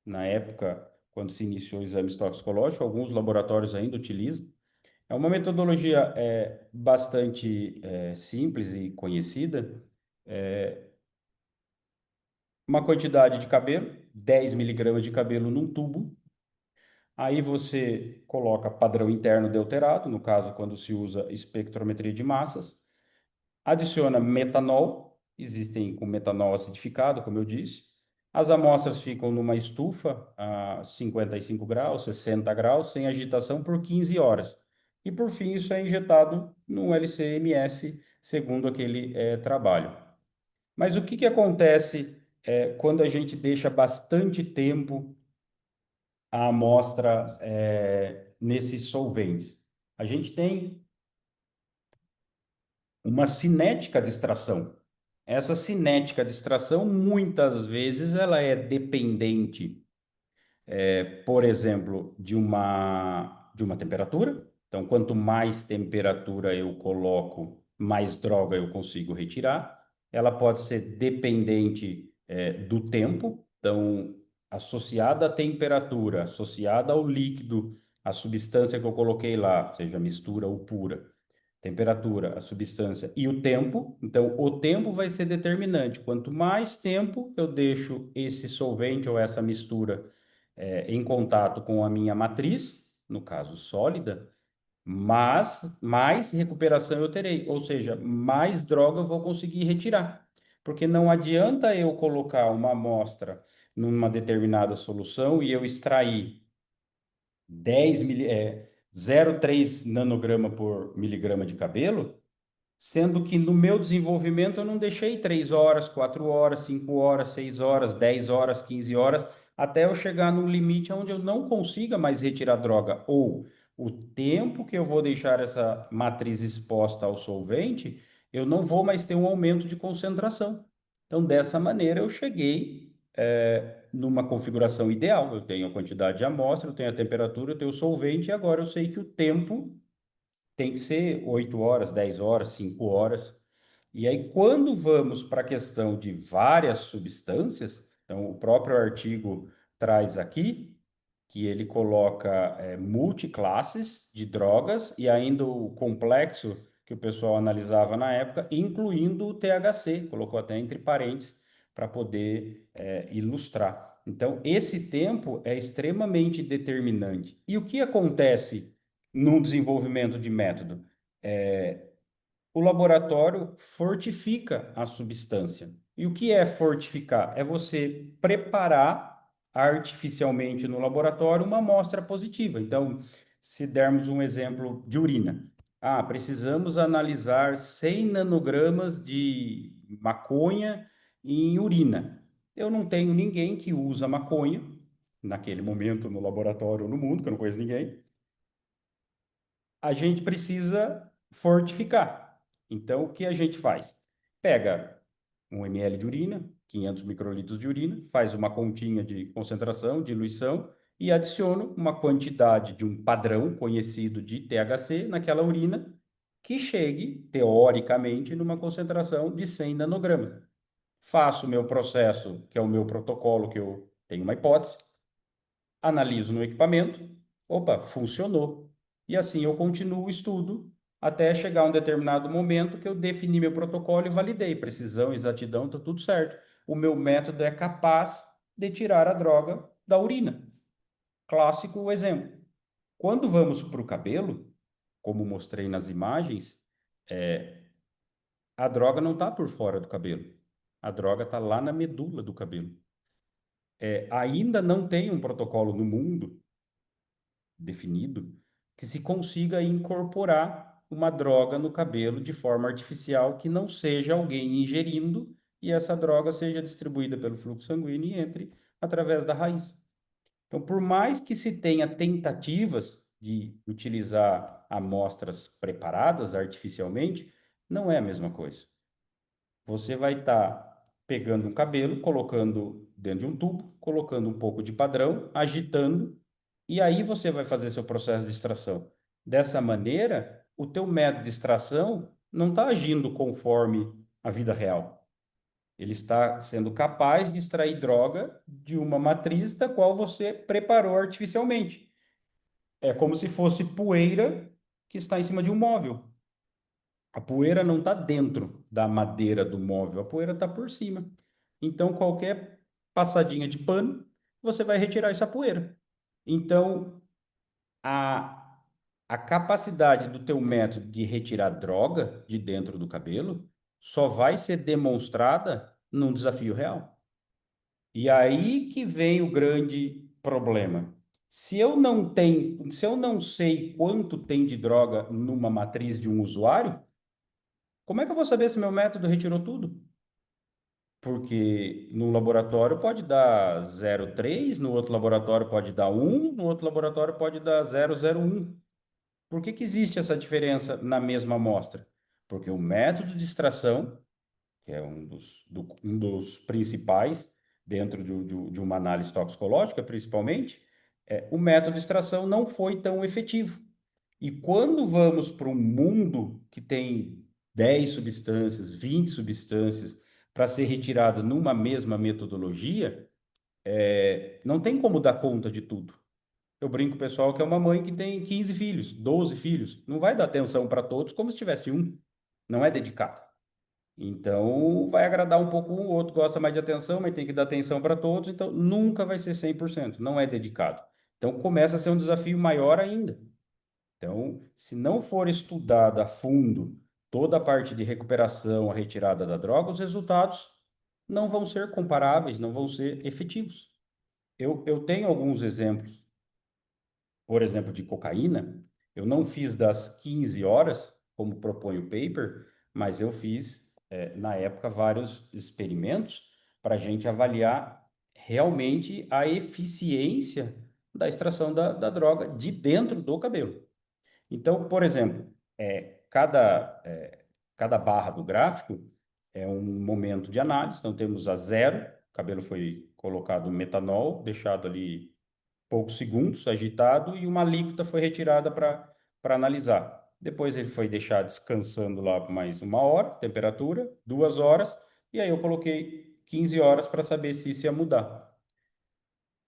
na época, quando se iniciou exames toxicológicos, alguns laboratórios ainda utilizam. É uma metodologia bastante simples e conhecida. Uma quantidade de cabelo, 10 miligramas de cabelo num tubo. Aí você coloca padrão interno deuterado, no caso, quando se usa espectrometria de massas. Adiciona metanol, existem com metanol acidificado, como eu disse. As amostras ficam numa estufa a 55 graus, 60 graus, sem agitação por 15 horas. E por fim, isso é injetado no LC-MS, segundo aquele trabalho. Mas o que acontece quando a gente deixa bastante tempo a amostra nesses solventes? A gente tem uma cinética de extração. Essa cinética de extração, muitas vezes, ela é dependente, por exemplo, de uma temperatura. Então, quanto mais temperatura eu coloco, mais droga eu consigo retirar. Ela pode ser dependente, do tempo. Então, associada à temperatura, associada ao líquido, a substância que eu coloquei lá, seja mistura ou pura, temperatura, a substância e o tempo. Então, o tempo vai ser determinante. Quanto mais tempo eu deixo esse solvente ou essa mistura em contato com a minha matriz, no caso sólida, mais recuperação eu terei, ou seja, mais droga eu vou conseguir retirar. Porque não adianta eu colocar uma amostra numa determinada solução e eu extrair 0,3 nanograma por miligrama de cabelo, sendo que no meu desenvolvimento eu não deixei 3 horas, 4 horas, 5 horas, 6 horas, 10 horas, 15 horas, até eu chegar num limite onde eu não consiga mais retirar droga, ou o tempo que eu vou deixar essa matriz exposta ao solvente, eu não vou mais ter um aumento de concentração. Então, dessa maneira, eu cheguei numa configuração ideal. Eu tenho a quantidade de amostra, eu tenho a temperatura, eu tenho o solvente, e agora eu sei que o tempo tem que ser 8 horas, 10 horas, 5 horas. E aí, quando vamos para a questão de várias substâncias, então o próprio artigo traz aqui que ele coloca multiclasses de drogas e ainda o complexo que o pessoal analisava na época, incluindo o THC, colocou até entre parênteses para poder ilustrar. Então, esse tempo é extremamente determinante. E o que acontece no desenvolvimento de método? O laboratório fortifica a substância. E o que é fortificar? É você preparar artificialmente no laboratório uma amostra positiva. Então, se dermos um exemplo de urina. Precisamos analisar 100 nanogramas de maconha em urina. Eu não tenho ninguém que usa maconha, naquele momento no laboratório ou no mundo, que eu não conheço ninguém, a gente precisa fortificar. Então, o que a gente faz? Pega 1 ml de urina, 500 microlitros de urina, faz uma continha de concentração, diluição e adiciona uma quantidade de um padrão conhecido de THC naquela urina que chegue, teoricamente, numa concentração de 100 nanogramas. Faço o meu processo, que é o meu protocolo, que eu tenho uma hipótese, analiso no equipamento, opa, funcionou. E assim eu continuo o estudo até chegar a um determinado momento que eu defini meu protocolo e validei. Precisão, exatidão, tá tudo certo. O meu método é capaz de tirar a droga da urina. Clássico exemplo. Quando vamos para o cabelo, como mostrei nas imagens, a droga não está por fora do cabelo. A droga está lá na medula do cabelo. Ainda não tem um protocolo no mundo definido que se consiga incorporar uma droga no cabelo de forma artificial que não seja alguém ingerindo e essa droga seja distribuída pelo fluxo sanguíneo e entre através da raiz. Então, por mais que se tenha tentativas de utilizar amostras preparadas artificialmente, não é a mesma coisa. Você vai estar pegando um cabelo, colocando dentro de um tubo, colocando um pouco de padrão, agitando, e aí você vai fazer seu processo de extração. Dessa maneira, o teu método de extração não está agindo conforme a vida real. Ele está sendo capaz de extrair droga de uma matriz da qual você preparou artificialmente. É como se fosse poeira que está em cima de um móvel. A poeira não está dentro da madeira do móvel, a poeira está por cima. Então, qualquer passadinha de pano, você vai retirar essa poeira. Então, a, a capacidade do teu método de retirar droga de dentro do cabelo só vai ser demonstrada num desafio real. E aí que vem o grande problema. Se eu não sei quanto tem de droga numa matriz de um usuário, como é que eu vou saber se meu método retirou tudo? Porque no laboratório pode dar 0,3, no outro laboratório pode dar 1, no outro laboratório pode dar 0,01. Por que que existe essa diferença na mesma amostra? Porque o método de extração, que é um dos principais dentro de uma análise toxicológica, principalmente, o método de extração não foi tão efetivo. E quando vamos para um mundo que tem 10 substâncias, 20 substâncias para ser retirado numa mesma metodologia, não tem como dar conta de tudo. Eu brinco, pessoal, que é uma mãe que tem 15 filhos, 12 filhos. Não vai dar atenção para todos como se tivesse um. Não é dedicado. Então, vai agradar um pouco um, o outro gosta mais de atenção, mas tem que dar atenção para todos. Então, nunca vai ser 100%. Não é dedicado. Então, começa a ser um desafio maior ainda. Então, se não for estudada a fundo toda a parte de recuperação, a retirada da droga, os resultados não vão ser comparáveis, não vão ser efetivos. Eu tenho alguns exemplos, por exemplo, de cocaína. Eu não fiz das 15 horas, como propõe o paper, mas eu fiz, na época, vários experimentos para a gente avaliar realmente a eficiência da extração da droga de dentro do cabelo. Então, por exemplo, cada barra do gráfico é um momento de análise. Então, temos a zero, o cabelo foi colocado metanol, deixado ali poucos segundos, agitado, e uma alíquota foi retirada para analisar. depois ele foi deixar descansando lá por mais 1 hora, temperatura, 2 horas, e aí eu coloquei 15 horas para saber se isso ia mudar.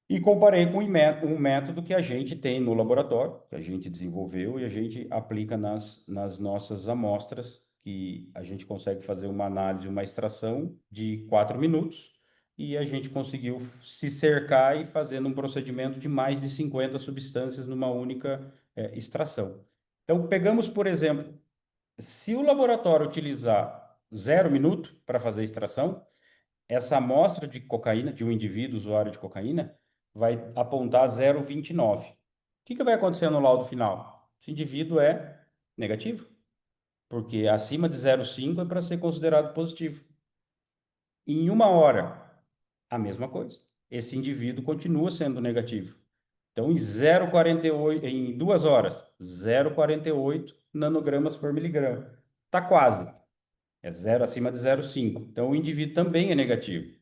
E comparei com um método que a gente tem no laboratório, que a gente desenvolveu e a gente aplica nas nossas amostras, que a gente consegue fazer uma análise, uma extração de 4 minutos, e a gente conseguiu se cercar e fazendo um procedimento de mais de 50 substâncias numa única extração. Então, pegamos, por exemplo, se o laboratório utilizar 0 minuto para fazer a extração, essa amostra de cocaína, de um indivíduo usuário de cocaína, vai apontar 0,29. O que vai acontecer no laudo final? Esse indivíduo é negativo, porque acima de 0,5 é para ser considerado positivo. Em 1 hora, a mesma coisa. Esse indivíduo continua sendo negativo. Então, em 0,48, em 2 horas, 0,48 nanogramas por miligrama. Está quase. É zero acima de 0,5. Então, o indivíduo também é negativo.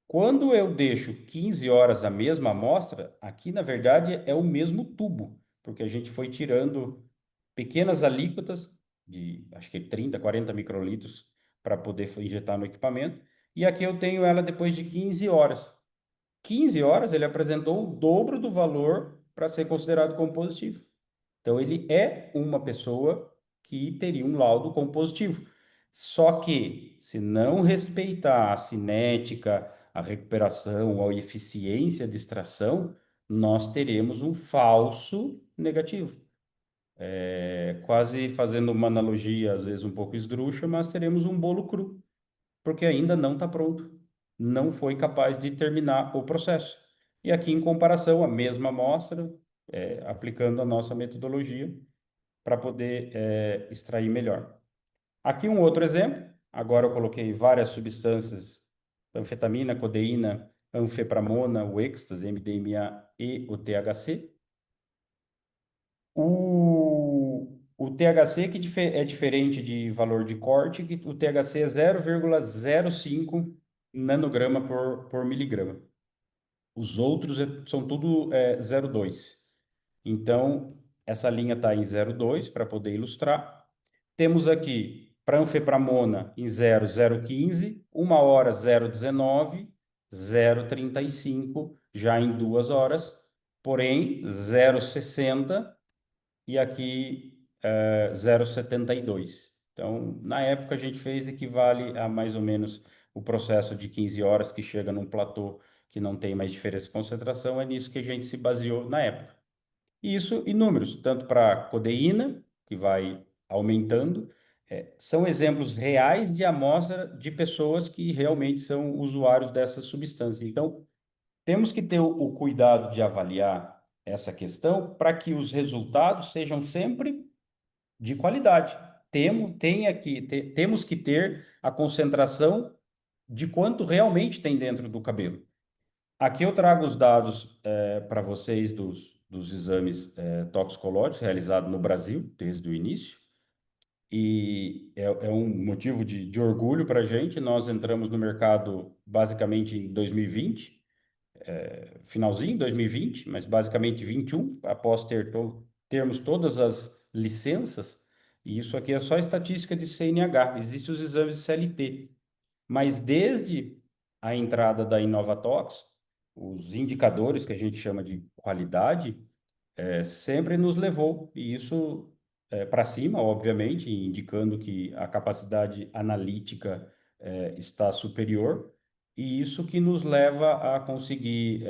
Quando eu deixo 15 horas a mesma amostra, aqui na verdade é o mesmo tubo, porque a gente foi tirando pequenas alíquotas de acho que 30, 40 microlitros para poder injetar no equipamento, e aqui eu tenho ela depois de 15 horas. 15 horas ele apresentou o dobro do valor para ser considerado como positivo. Então, ele é uma pessoa que teria um laudo como positivo. Só que, se não respeitar a cinética, a recuperação, a eficiência de extração, nós teremos um falso negativo. Quase fazendo uma analogia, às vezes um pouco esdrúxula, mas teremos um bolo cru, porque ainda não está pronto. Não foi capaz de terminar o processo. E aqui, em comparação, a mesma amostra, aplicando a nossa metodologia, para poder extrair melhor. Aqui um outro exemplo. Agora eu coloquei várias substâncias, anfetamina, codeína, anfepramona, o êxtase, MDMA e o THC. O THC é diferente de valor de corte, que o THC é 0,05 nanograma por miligrama. Os outros são tudo 0,2. Então, essa linha está em 0,2 para poder ilustrar. Temos aqui para anfepramona em 0,015, 1 hora 0,19, 0,35 já em 2 horas, porém 0,60 e aqui 0,72. Então, na época a gente fez equivale a mais ou menos o processo de 15 horas que chega num platô que não tem mais diferença de concentração, é nisso que a gente se baseou na época. Isso e números, tanto para codeína, que vai aumentando, são exemplos reais de amostra de pessoas que realmente são usuários dessa substância. Então, temos que ter o cuidado de avaliar essa questão para que os resultados sejam sempre de qualidade. Temos que ter a concentração de quanto realmente tem dentro do cabelo. Aqui eu trago os dados para vocês dos exames toxicológicos realizados no Brasil desde o início. E é um motivo de orgulho para a gente. Nós entramos no mercado basicamente em 2020, finalzinho de 2020, mas basicamente 21, após termos todas as licenças. E isso aqui é só estatística de CNH. Existem os exames de CLT. Mas desde a entrada da Inovatox, os indicadores que a gente chama de qualidade, sempre nos levou, e isso para cima, obviamente, indicando que a capacidade analítica está superior, e isso que nos leva a conseguir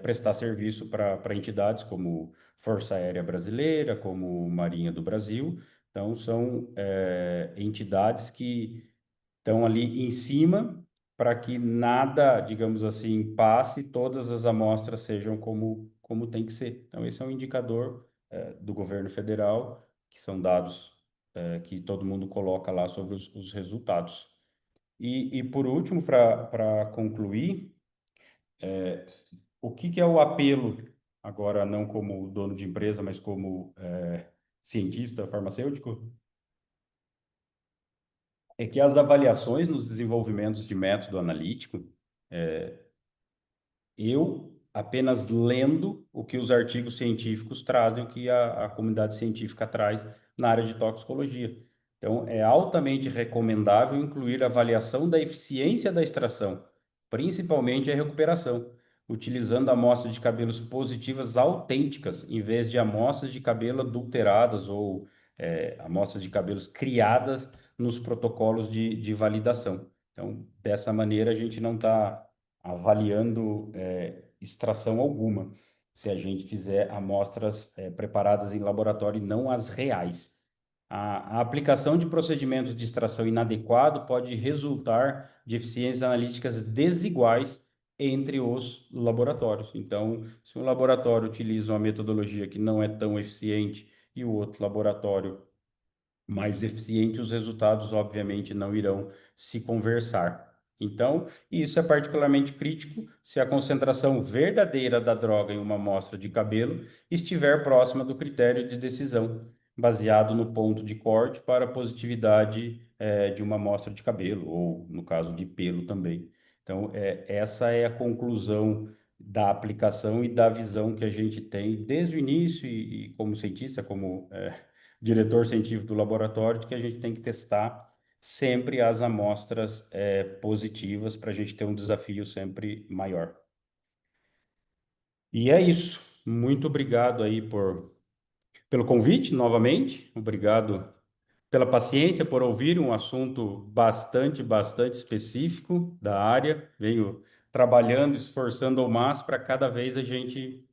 prestar serviço para entidades como Força Aérea Brasileira, como Marinha do Brasil. Então, são entidades que estão ali em cima para que nada, digamos assim, passe, todas as amostras sejam como tem que ser. Então, esse é um indicador do governo federal, que são dados que todo mundo coloca lá sobre os resultados. E por último, para concluir, o que é o apelo, agora não como dono de empresa, mas como cientista farmacêutico, é que as avaliações nos desenvolvimentos de método analítico, eu apenas lendo o que os artigos científicos trazem, o que a comunidade científica traz na área de toxicologia. Então, é altamente recomendável incluir a avaliação da eficiência da extração, principalmente a recuperação, utilizando amostras de cabelos positivas autênticas, em vez de amostras de cabelo adulteradas ou amostras de cabelos criadas nos protocolos de validação. Então, dessa maneira, a gente não está avaliando extração alguma, se a gente fizer amostras preparadas em laboratório e não as reais. A aplicação de procedimentos de extração inadequado pode resultar de eficiências analíticas desiguais entre os laboratórios. Então, se um laboratório utiliza uma metodologia que não é tão eficiente e o outro laboratório mais eficiente, os resultados, obviamente, não irão se conversar. Então, isso é particularmente crítico se a concentração verdadeira da droga em uma amostra de cabelo estiver próxima do critério de decisão, baseado no ponto de corte para a positividade, de uma amostra de cabelo, ou no caso de pelo também. Então, essa é a conclusão da aplicação e da visão que a gente tem desde o início, e como cientista, como diretor científico do laboratório, de que a gente tem que testar sempre as amostras positivas para a gente ter um desafio sempre maior. E é isso. Muito obrigado aí pelo convite novamente. Obrigado pela paciência, por ouvir um assunto bastante específico da área. Venho trabalhando, esforçando ao máximo para cada vez a gente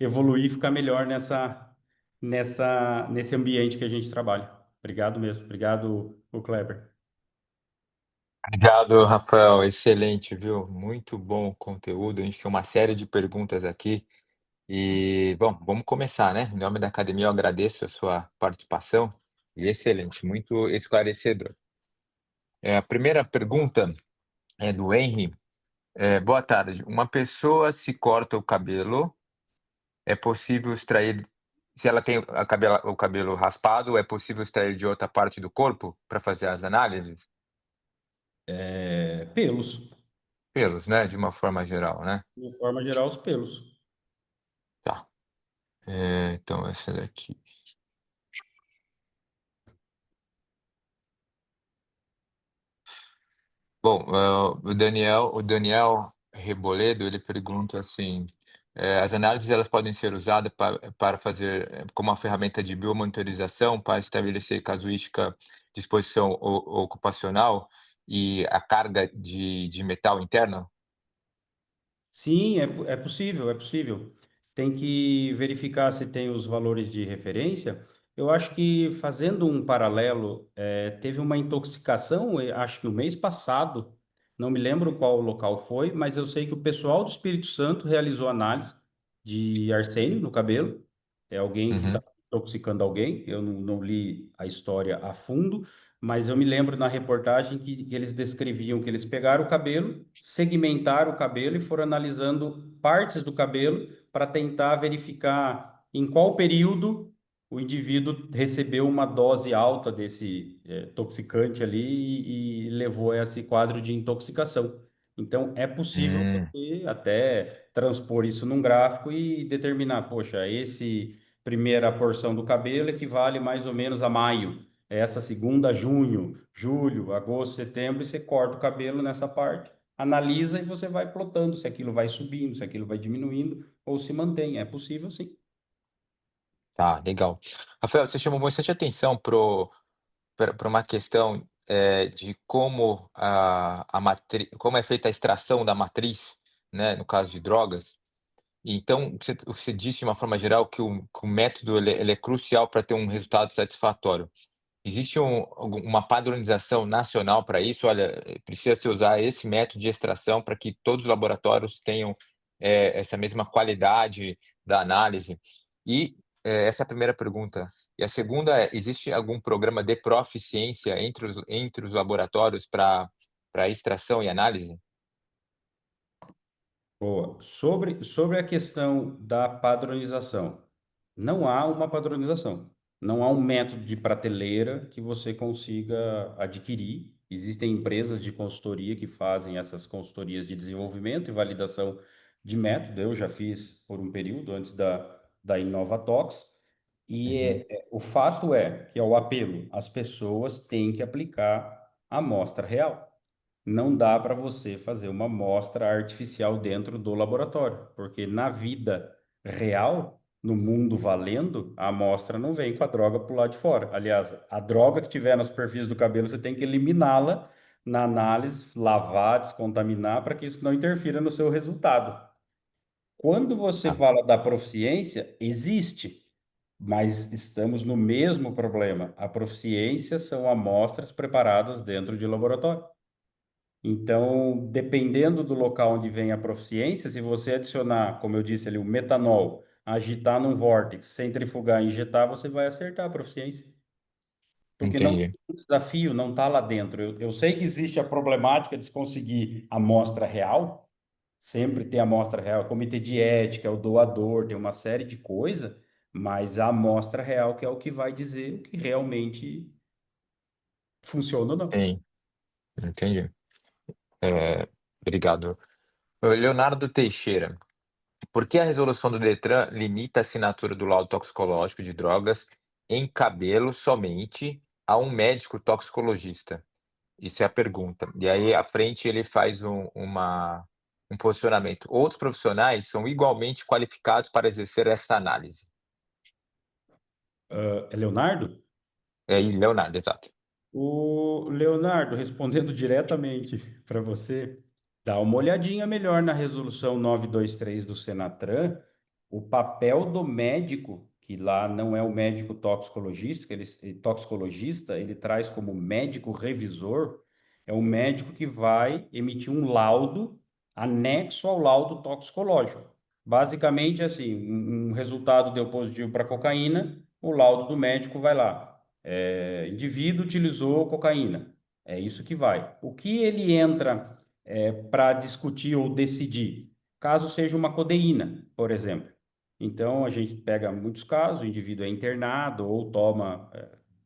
evoluir e ficar melhor nesse ambiente que a gente trabalha. Obrigado mesmo. Obrigado, o Kleber. Obrigado, Rafael. Excelente, viu? Muito bom o conteúdo. A gente tem uma série de perguntas aqui. E, bom, vamos começar, né? Em nome da academia, eu agradeço a sua participação. E excelente, muito esclarecedor. A primeira pergunta é do Henry. Boa tarde. Uma pessoa se corta o cabelo, é possível extrair, se ela tem o cabelo raspado, é possível extrair de outra parte do corpo para fazer as análises? Pelos. Pelos, né? De uma forma geral, né? De forma geral, os pelos. Tá. Então, essa daqui. Bom, o Daniel Reboledo, ele pergunta assim: as análises elas podem ser usadas para fazer como uma ferramenta de biomonitorização para estabelecer casuística de exposição ocupacional e a carga de metal interno? Sim, é possível, é possível. Tem que verificar se tem os valores de referência. Eu acho que, fazendo um paralelo, teve uma intoxicação, acho que o mês passado, não me lembro qual local foi, mas eu sei que o pessoal do Espírito Santo realizou análise de arsênio no cabelo. É alguém que está Uhum. intoxicando alguém. Eu não li a história a fundo, mas eu me lembro na reportagem que eles descreviam que eles pegaram o cabelo, segmentaram o cabelo e foram analisando partes do cabelo para tentar verificar em qual período o indivíduo recebeu uma dose alta desse toxicante ali e levou a esse quadro de intoxicação. Então, é possível Hum, você até transpor isso num gráfico e determinar, poxa, esse primeira porção do cabelo equivale mais ou menos a maio, essa segunda, junho, julho, agosto, setembro, e você corta o cabelo nessa parte, analisa e você vai plotando se aquilo vai subindo, se aquilo vai diminuindo ou se mantém. É possível, sim. tá, legal. Rafael, você chamou bastante atenção para uma questão de como como é feita a extração da matriz, né, no caso de drogas. Então, você disse de uma forma geral que o método ele é crucial para ter um resultado satisfatório. Existe uma padronização nacional para isso? Olha, precisa-se usar esse método de extração para que todos os laboratórios tenham, essa mesma qualidade da análise? E, essa é a primeira pergunta. E a segunda é: existe algum programa de proficiência entre os laboratórios para extração e análise? Boa. Sobre a questão da padronização, não há uma padronização. Não há um método de prateleira que você consiga adquirir. Existem empresas de consultoria que fazem essas consultorias de desenvolvimento e validação de método, eu já fiz por um período antes da Innovatox, e Uhum. o fato é que é o apelo, as pessoas têm que aplicar a amostra real. Não dá para você fazer uma amostra artificial dentro do laboratório, porque na vida real, no mundo valendo, a amostra não vem com a droga para o lado de fora. Aliás, a droga que tiver na superfície do cabelo, você tem que eliminá-la na análise, lavar, descontaminar, para que isso não interfira no seu resultado. Quando você Ah, fala da proficiência, existe, mas estamos no mesmo problema. A proficiência são amostras preparadas dentro de laboratório. Então, dependendo do local onde vem a proficiência, se você adicionar, como eu disse ali, o metanol, agitar num vórtice, centrifugar, injetar, você vai acertar a proficiência. Porque não entendi. tem desafio, não está lá dentro. Eu sei que existe a problemática de se conseguir a amostra real, sempre tem a amostra real, comitê de ética, o doador, tem uma série de coisas, mas a amostra real que é o que vai dizer o que realmente funciona ou não. Sim, entendi. Eh, Obrigado. Leonardo Teixeira, por que a resolução do Detran limita a assinatura do laudo toxicológico de drogas em cabelo somente a um médico toxicologista? Isso é a pergunta. E aí, à frente, ele faz um posicionamento. Outros profissionais são igualmente qualificados para exercer esta análise. É Leonardo? É aí, Leonardo, exato. O Leonardo, respondendo diretamente para você, dá uma olhadinha melhor na resolução 923 do Senatran, o papel do médico, que lá não é o médico toxicologista, ele traz como médico revisor, é o médico que vai emitir um laudo anexo ao laudo toxicológico. Basicamente, assim, um resultado deu positivo para cocaína, o laudo do médico vai lá. Indivíduo utilizou cocaína. É isso que vai. O que ele entra para discutir ou decidir? Caso seja uma codeína, por exemplo. Então, a gente pega muitos casos, o indivíduo é internado ou toma,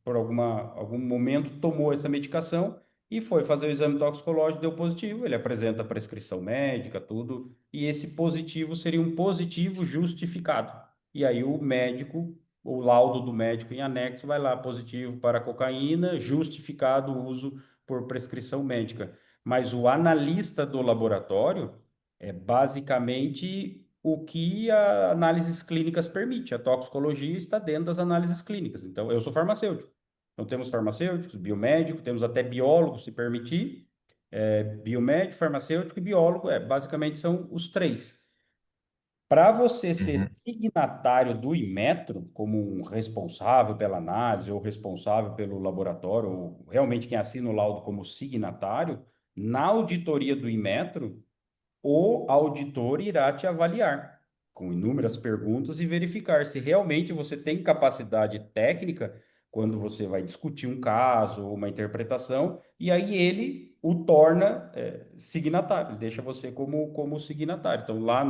por algum momento, tomou essa medicação e foi fazer o exame toxicológico, deu positivo, ele apresenta a prescrição médica, tudo, e esse positivo seria um positivo justificado. E aí o médico, o laudo do médico em anexo vai lá, positivo para cocaína, justificado o uso por prescrição médica. Mas o analista do laboratório é basicamente o que a análises clínicas permite. A toxicologia está dentro das análises clínicas. Então, eu sou farmacêutico. Então, temos farmacêuticos, biomédico, temos até biólogos, se permitir. Biomédico, farmacêutico e biólogo, basicamente são os três. Para você ser Uhum, signatário do Inmetro, como um responsável pela análise ou responsável pelo laboratório, ou realmente quem assina o laudo como signatário, na auditoria do Inmetro, o auditor irá te avaliar com inúmeras perguntas e verificar se realmente você tem capacidade técnica quando você vai discutir um caso ou uma interpretação, e aí ele o torna signatário, ele deixa você como signatário. Então, lá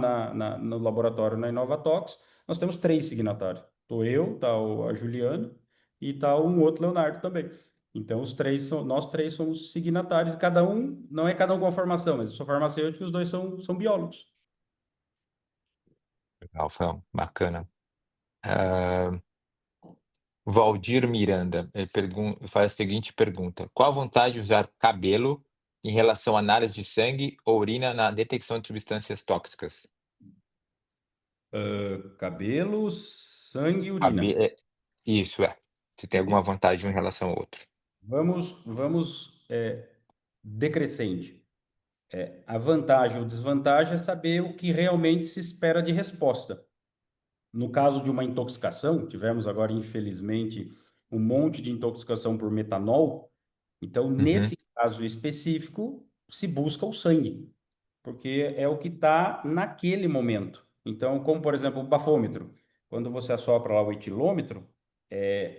no laboratório, na Inovatox, nós temos três signatários. Estou eu, tá a Juliana e tá um outro Leonardo também. Então, nós três somos signatários, cada um, não é cada um com a formação, mas eu sou farmacêutico e os dois são biólogos. legal, Fel, bacana. Ah, Valdir Miranda, ele faz a seguinte pergunta: qual a vantagem de usar cabelo em relação à análise de sangue ou urina na detecção de substâncias tóxicas? Cabelo, sangue e urina. Cabe é, isso, é. Se tem alguma vantagem em relação ao outro. Vamos decrescente. A vantagem ou desvantagem é saber o que realmente se espera de resposta. No caso de uma intoxicação, tivemos agora, infelizmente, um monte de intoxicação por metanol. Então, Uhum, nesse caso específico, se busca o sangue, porque é o que está naquele momento. Então, como por exemplo o bafômetro, quando você assopra lá o etilômetro,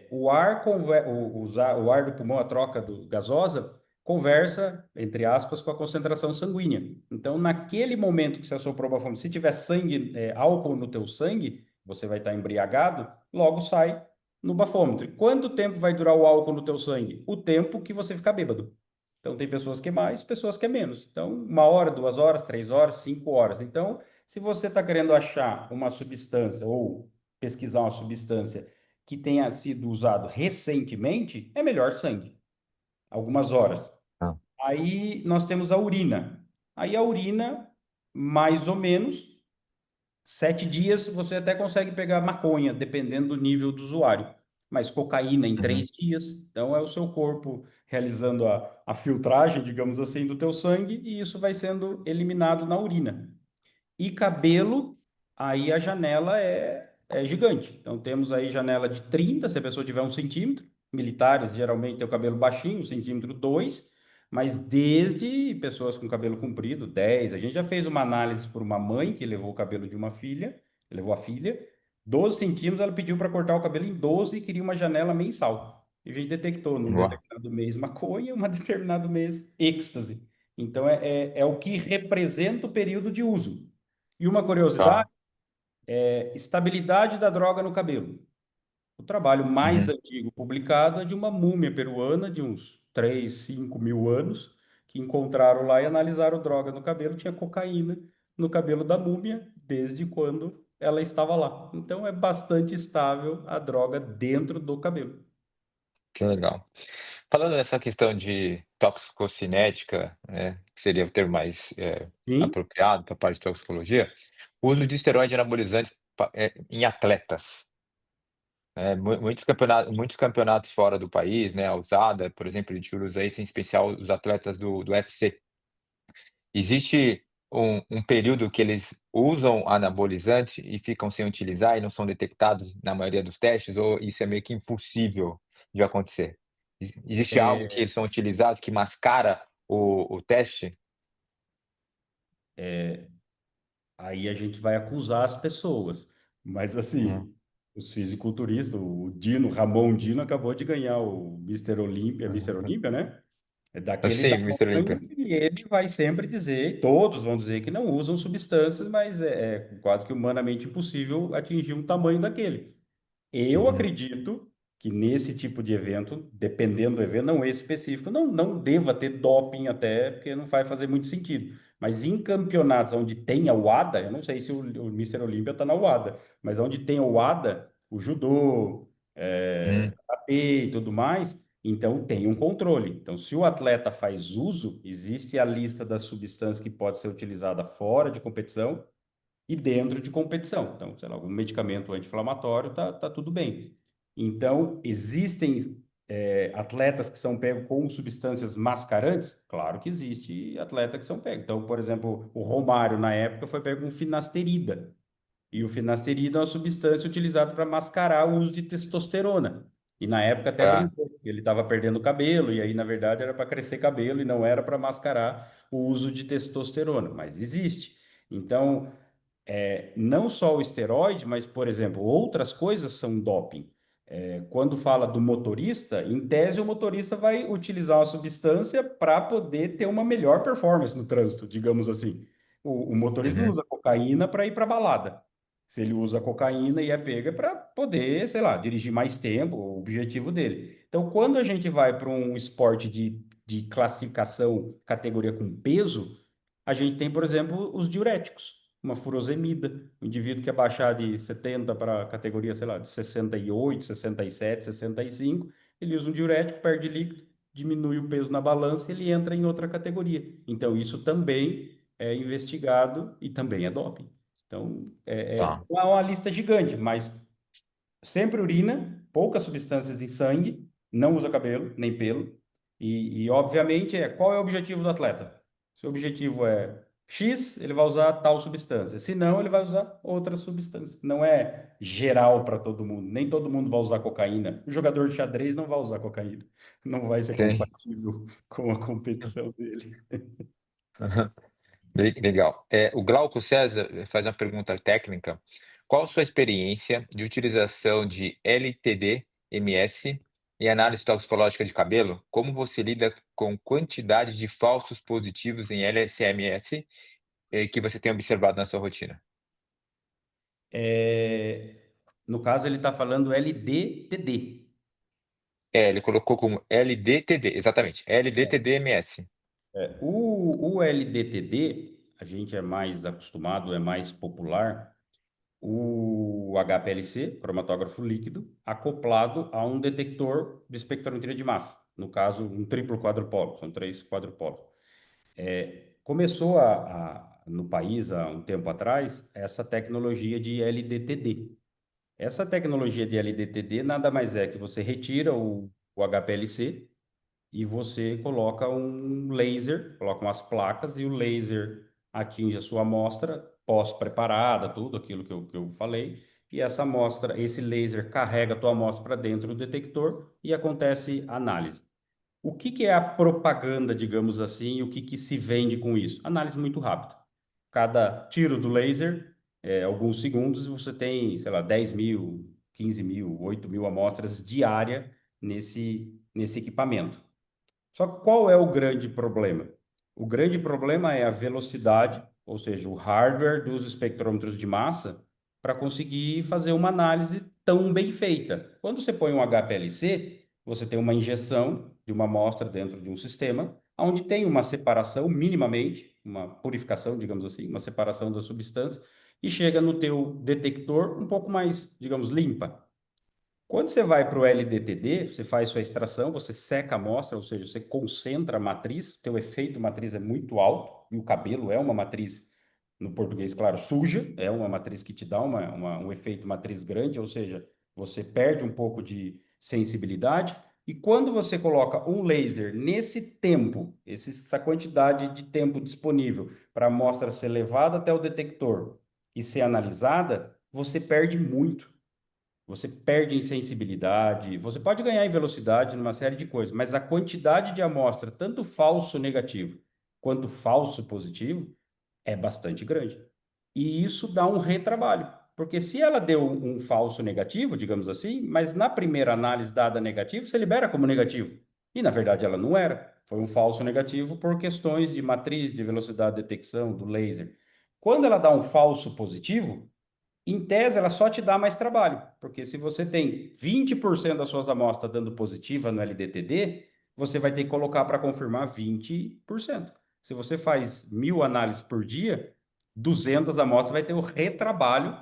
o ar o ar do pulmão, a troca gasosa, conversa, entre aspas, com a concentração sanguínea. Então, naquele momento que você assoprou o bafômetro, se tiver sangue, álcool no teu sangue, você vai estar embriagado, logo sai no bafômetro. E quanto tempo vai durar o álcool no teu sangue? O tempo que você ficar bêbado. Então, tem pessoas que é mais, pessoas que é menos. Então, 1 hora, 2 horas, 3 horas, 5 horas. Então, Se você está querendo achar uma substância ou pesquisar uma substância que tenha sido usado recentemente, é melhor sangue, algumas horas. Ah, Aí nós temos a urina. Aí a urina, mais ou menos, 7 dias você até consegue pegar maconha, dependendo do nível do usuário. Mas cocaína em uhum, 3 dias, então é o seu corpo realizando a filtragem, digamos assim, do teu sangue, e isso vai sendo eliminado na urina. E cabelo, aí a janela é gigante. Então temos aí janela de 30 se a pessoa tiver 1 centímetro. Militares geralmente têm o cabelo baixinho, 1,2 centímetro, mas desde pessoas com cabelo comprido, 10. A gente já fez uma análise por uma mãe que levou o cabelo de uma filha, levou a filha, 12 centímetros, ela pediu para cortar o cabelo em 12 e queria uma janela mensal. E a gente detectou num uau, determinado mês maconha, um determinado mês êxtase. Então é o que representa o período de uso. E uma curiosidade tá, é estabilidade da droga no cabelo. O trabalho mais uhum, antigo publicado é de uma múmia peruana de uns 3, 5 mil anos, que encontraram lá e analisaram droga no cabelo, tinha cocaína no cabelo da múmia desde quando ela estava lá. Então é bastante estável a droga dentro do cabelo. que legal. Falando nessa questão de toxicocinética, né, que seria o termo mais, Sim, apropriado para a parte de toxicologia, o uso de esteroide anabolizante em atletas, muitos campeonatos fora do país, né, a usada, por exemplo, a gente usa isso em especial os atletas do UFC. Existe um período que eles usam anabolizante e ficam sem utilizar e não são detectados na maioria dos testes, ou isso é meio que impossível de acontecer? Existe algo que é, eles são utilizados que mascara o teste? aí a gente vai acusar as pessoas. Mas Uhum. assim, os fisiculturistas, o Dino, Ramon Dino acabou de ganhar o Mister Uhum. Olímpia, né? É daquele Sim, Mister tamanho Olympia. e ele vai sempre dizer, todos vão dizer que não usam substâncias, mas é quase que humanamente impossível atingir um tamanho daquele. Eu Uhum, acredito que nesse tipo de evento, dependendo do evento, não esse específico, não deva ter doping até, porque não vai fazer muito sentido. Mas em campeonatos onde tem a WADA, eu não sei se o Mister Olímpia está na WADA, mas onde tem a WADA, o judô, uhum, karatê e tudo mais, então tem um controle. Então, se o atleta faz uso, existe a lista das substâncias que pode ser utilizada fora de competição e dentro de competição. Então, sei lá, algum medicamento anti-inflamatório, tá tudo bem. Então, existem atletas que são pegos com substâncias mascarantes? Claro que existe atleta que são pegos. Então, por exemplo, o Romário, na época, foi pego com finasterida. E o finasterida é uma substância utilizada para mascarar o uso de testosterona. E na época até tá, brincou, ele estava perdendo cabelo, e aí, na verdade, era para crescer cabelo e não era para mascarar o uso de testosterona. Mas existe. Então, não só o esteroide, mas, por exemplo, outras coisas são doping. Quando fala do motorista, em tese o motorista vai utilizar uma substância para poder ter uma melhor performance no trânsito, digamos assim. O motorista não uhum, usa cocaína para ir para balada. Se ele usa cocaína e é pego é para poder, sei lá, dirigir mais tempo, o objetivo dele. Então, quando a gente vai para um esporte de classificação, categoria com peso, a gente tem, por exemplo, os diuréticos, uma furosemida. O indivíduo que é baixar de 70 para a categoria, sei lá, de 68, 67, 65, ele usa um diurético, perde líquido, diminui o peso na balança e ele entra em outra categoria. Então, isso também é investigado e também é doping. Então, tá, não é uma lista gigante, mas sempre urina, poucas substâncias em sangue, não usa cabelo, nem pelo. Obviamente, qual é o objetivo do atleta? Se o objetivo é X, ele vai usar tal substância. Se não, ele vai usar outra substância. Não é geral para todo mundo. Nem todo mundo vai usar cocaína. O jogador de xadrez não vai usar cocaína. Não vai ser ok. compatível com a competição dele. Legal. O Glauco César faz uma pergunta técnica. Qual a sua experiência de utilização de LTD-MS e análise toxicológica de cabelo? Como você lida com quantidade de falsos positivos em LSMS que você tem observado na sua rotina? É, no caso, ele está falando LDTD. Ele colocou como LDTD, exatamente, LDTD-MS. O LDTD, a gente é mais acostumado, é mais popular, o HPLC, cromatógrafo líquido, acoplado a um detector de espectrometria de massa. No caso, um triplo quadrupolo, são três quadrupolos. Começou no país, há um tempo atrás, essa tecnologia de LDTD. Essa tecnologia de LDTD nada mais é que você retira o HPLC e você coloca um laser, coloca umas placas e o laser atinge a sua amostra pós-preparada, tudo aquilo que eu falei, e essa amostra, esse laser carrega a tua amostra para dentro do detector e acontece a análise. O que que é a propaganda, digamos assim, e o que que se vende com isso? Análise muito rápida. Cada tiro do laser, alguns segundos, você tem, sei lá, 10.000, 15.000, 8.000 amostras diária nesse equipamento. Só que qual é o grande problema? O grande problema é a velocidade, ou seja, o hardware dos espectrômetros de massa para conseguir fazer uma análise tão bem feita. Quando você põe um HPLC, você tem uma injeção de uma amostra dentro de um sistema, onde tem uma separação minimamente, uma purificação, digamos assim, uma separação da substância, e chega no teu detector um pouco mais, digamos, limpa. Quando você vai para o LDTD, você faz sua extração, você seca a amostra, ou seja, você concentra a matriz, teu efeito matriz é muito alto, e o cabelo é uma matriz, no português, claro, suja, é uma matriz que te dá um efeito matriz grande, ou seja, você perde um pouco de sensibilidade, e quando você coloca um laser nesse tempo, essa quantidade de tempo disponível para a amostra ser levada até o detector e ser analisada, você perde muito. Você perde em sensibilidade, você pode ganhar em velocidade numa série de coisas, mas a quantidade de amostra, tanto falso negativo quanto falso positivo, é bastante grande. E isso dá um retrabalho, porque se ela deu um falso negativo, digamos assim, mas na primeira análise dada negativo, você libera como negativo. E na verdade ela não era. Foi um falso negativo por questões de matriz, de velocidade de detecção, do laser. Quando ela dá um falso positivo, em tese, ela só te dá mais trabalho, porque se você tem 20% das suas amostras dando positiva no LDTD, você vai ter que colocar para confirmar 20%. Se você faz 1.000 análises por dia, 200 amostras vai ter o retrabalho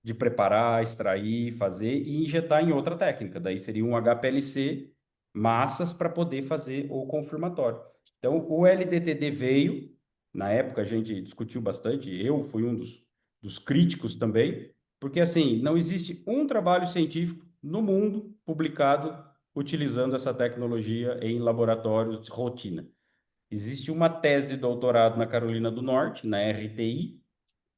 de preparar, extrair, fazer e injetar em outra técnica. Daí seria um HPLC massas para poder fazer o confirmatório. Então, o LDTD veio, na época a gente discutiu bastante, eu fui um dos críticos também, porque assim, não existe um trabalho científico no mundo publicado utilizando essa tecnologia em laboratórios de rotina. Existe uma tese de doutorado na Carolina do Norte, na RTI,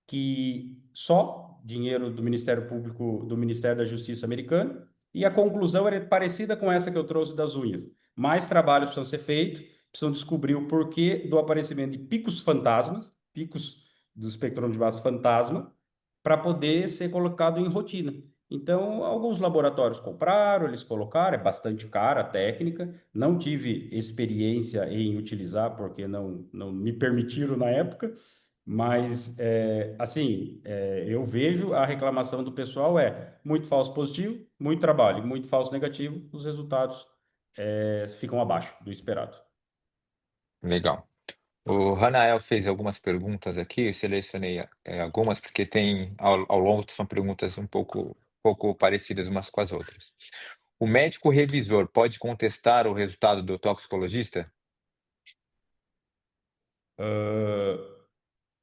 que só dinheiro do Ministério Público, do Ministério da Justiça americano, e a conclusão era parecida com essa que eu trouxe das unhas. Mais trabalhos precisam ser feitos, precisam descobrir o porquê do aparecimento de picos fantasmas, picos do espectrômetro de massa fantasma, para poder ser colocado em rotina. Então, alguns laboratórios compraram, eles colocaram, é bastante cara a técnica, não tive experiência em utilizar, porque não me permitiram na época, mas, assim, eu vejo a reclamação do pessoal muito falso positivo, muito trabalho, muito falso negativo, os resultados ficam abaixo do esperado. Legal. O Ranael fez algumas perguntas aqui, eu selecionei, algumas, porque tem ao longo são perguntas um pouco parecidas umas com as outras. O médico revisor pode contestar o resultado do toxicologista?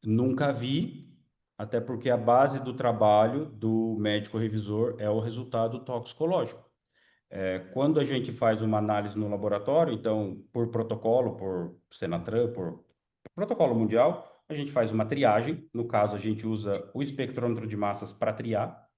Nunca vi, até porque a base do trabalho do médico revisor é o resultado toxicológico. Quando a gente faz uma análise no laboratório, então, por protocolo, por Senatran, por protocolo mundial, a gente faz uma triagem. No caso, a gente usa o espectrômetro de massas para triar.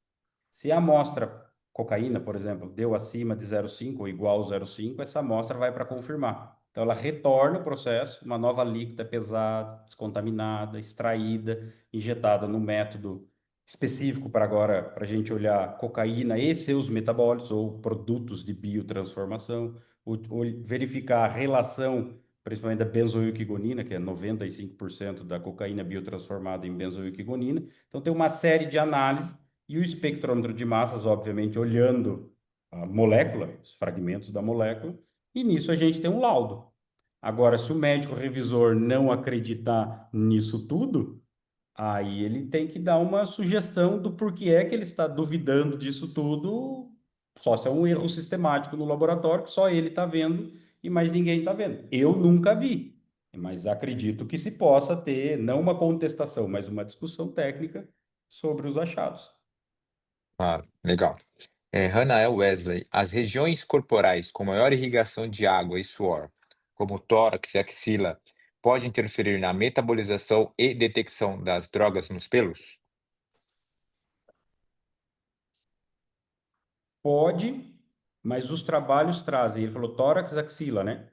Se a amostra cocaína, por exemplo, deu acima de 0,5 ou igual a 0,5, essa amostra vai para confirmar. Então, ela retorna o processo, uma nova alíquota pesada, descontaminada, extraída, injetada no método específico para agora, para a gente olhar cocaína e seus metabólitos ou produtos de biotransformação, ou verificar a relação, principalmente da benzoilquigonina, que é 95% da cocaína biotransformada em benzoilquigonina. Então, tem uma série de análises e o espectrômetro de massas, obviamente, olhando a molécula, os fragmentos da molécula, e nisso a gente tem um laudo. Agora, se o médico revisor não acreditar nisso tudo, aí ele tem que dar uma sugestão do porquê é que ele está duvidando disso tudo, só se é um erro sistemático no laboratório que só ele está vendo e mais ninguém está vendo. Eu nunca vi, mas acredito que se possa ter, não uma contestação, mas uma discussão técnica sobre os achados. Ah, legal. Hanael Wesley, as regiões corporais com maior irrigação de água e suor, como o tórax e axila, pode interferir na metabolização e detecção das drogas nos pelos? Pode, mas os trabalhos trazem, ele falou tórax, axila, né?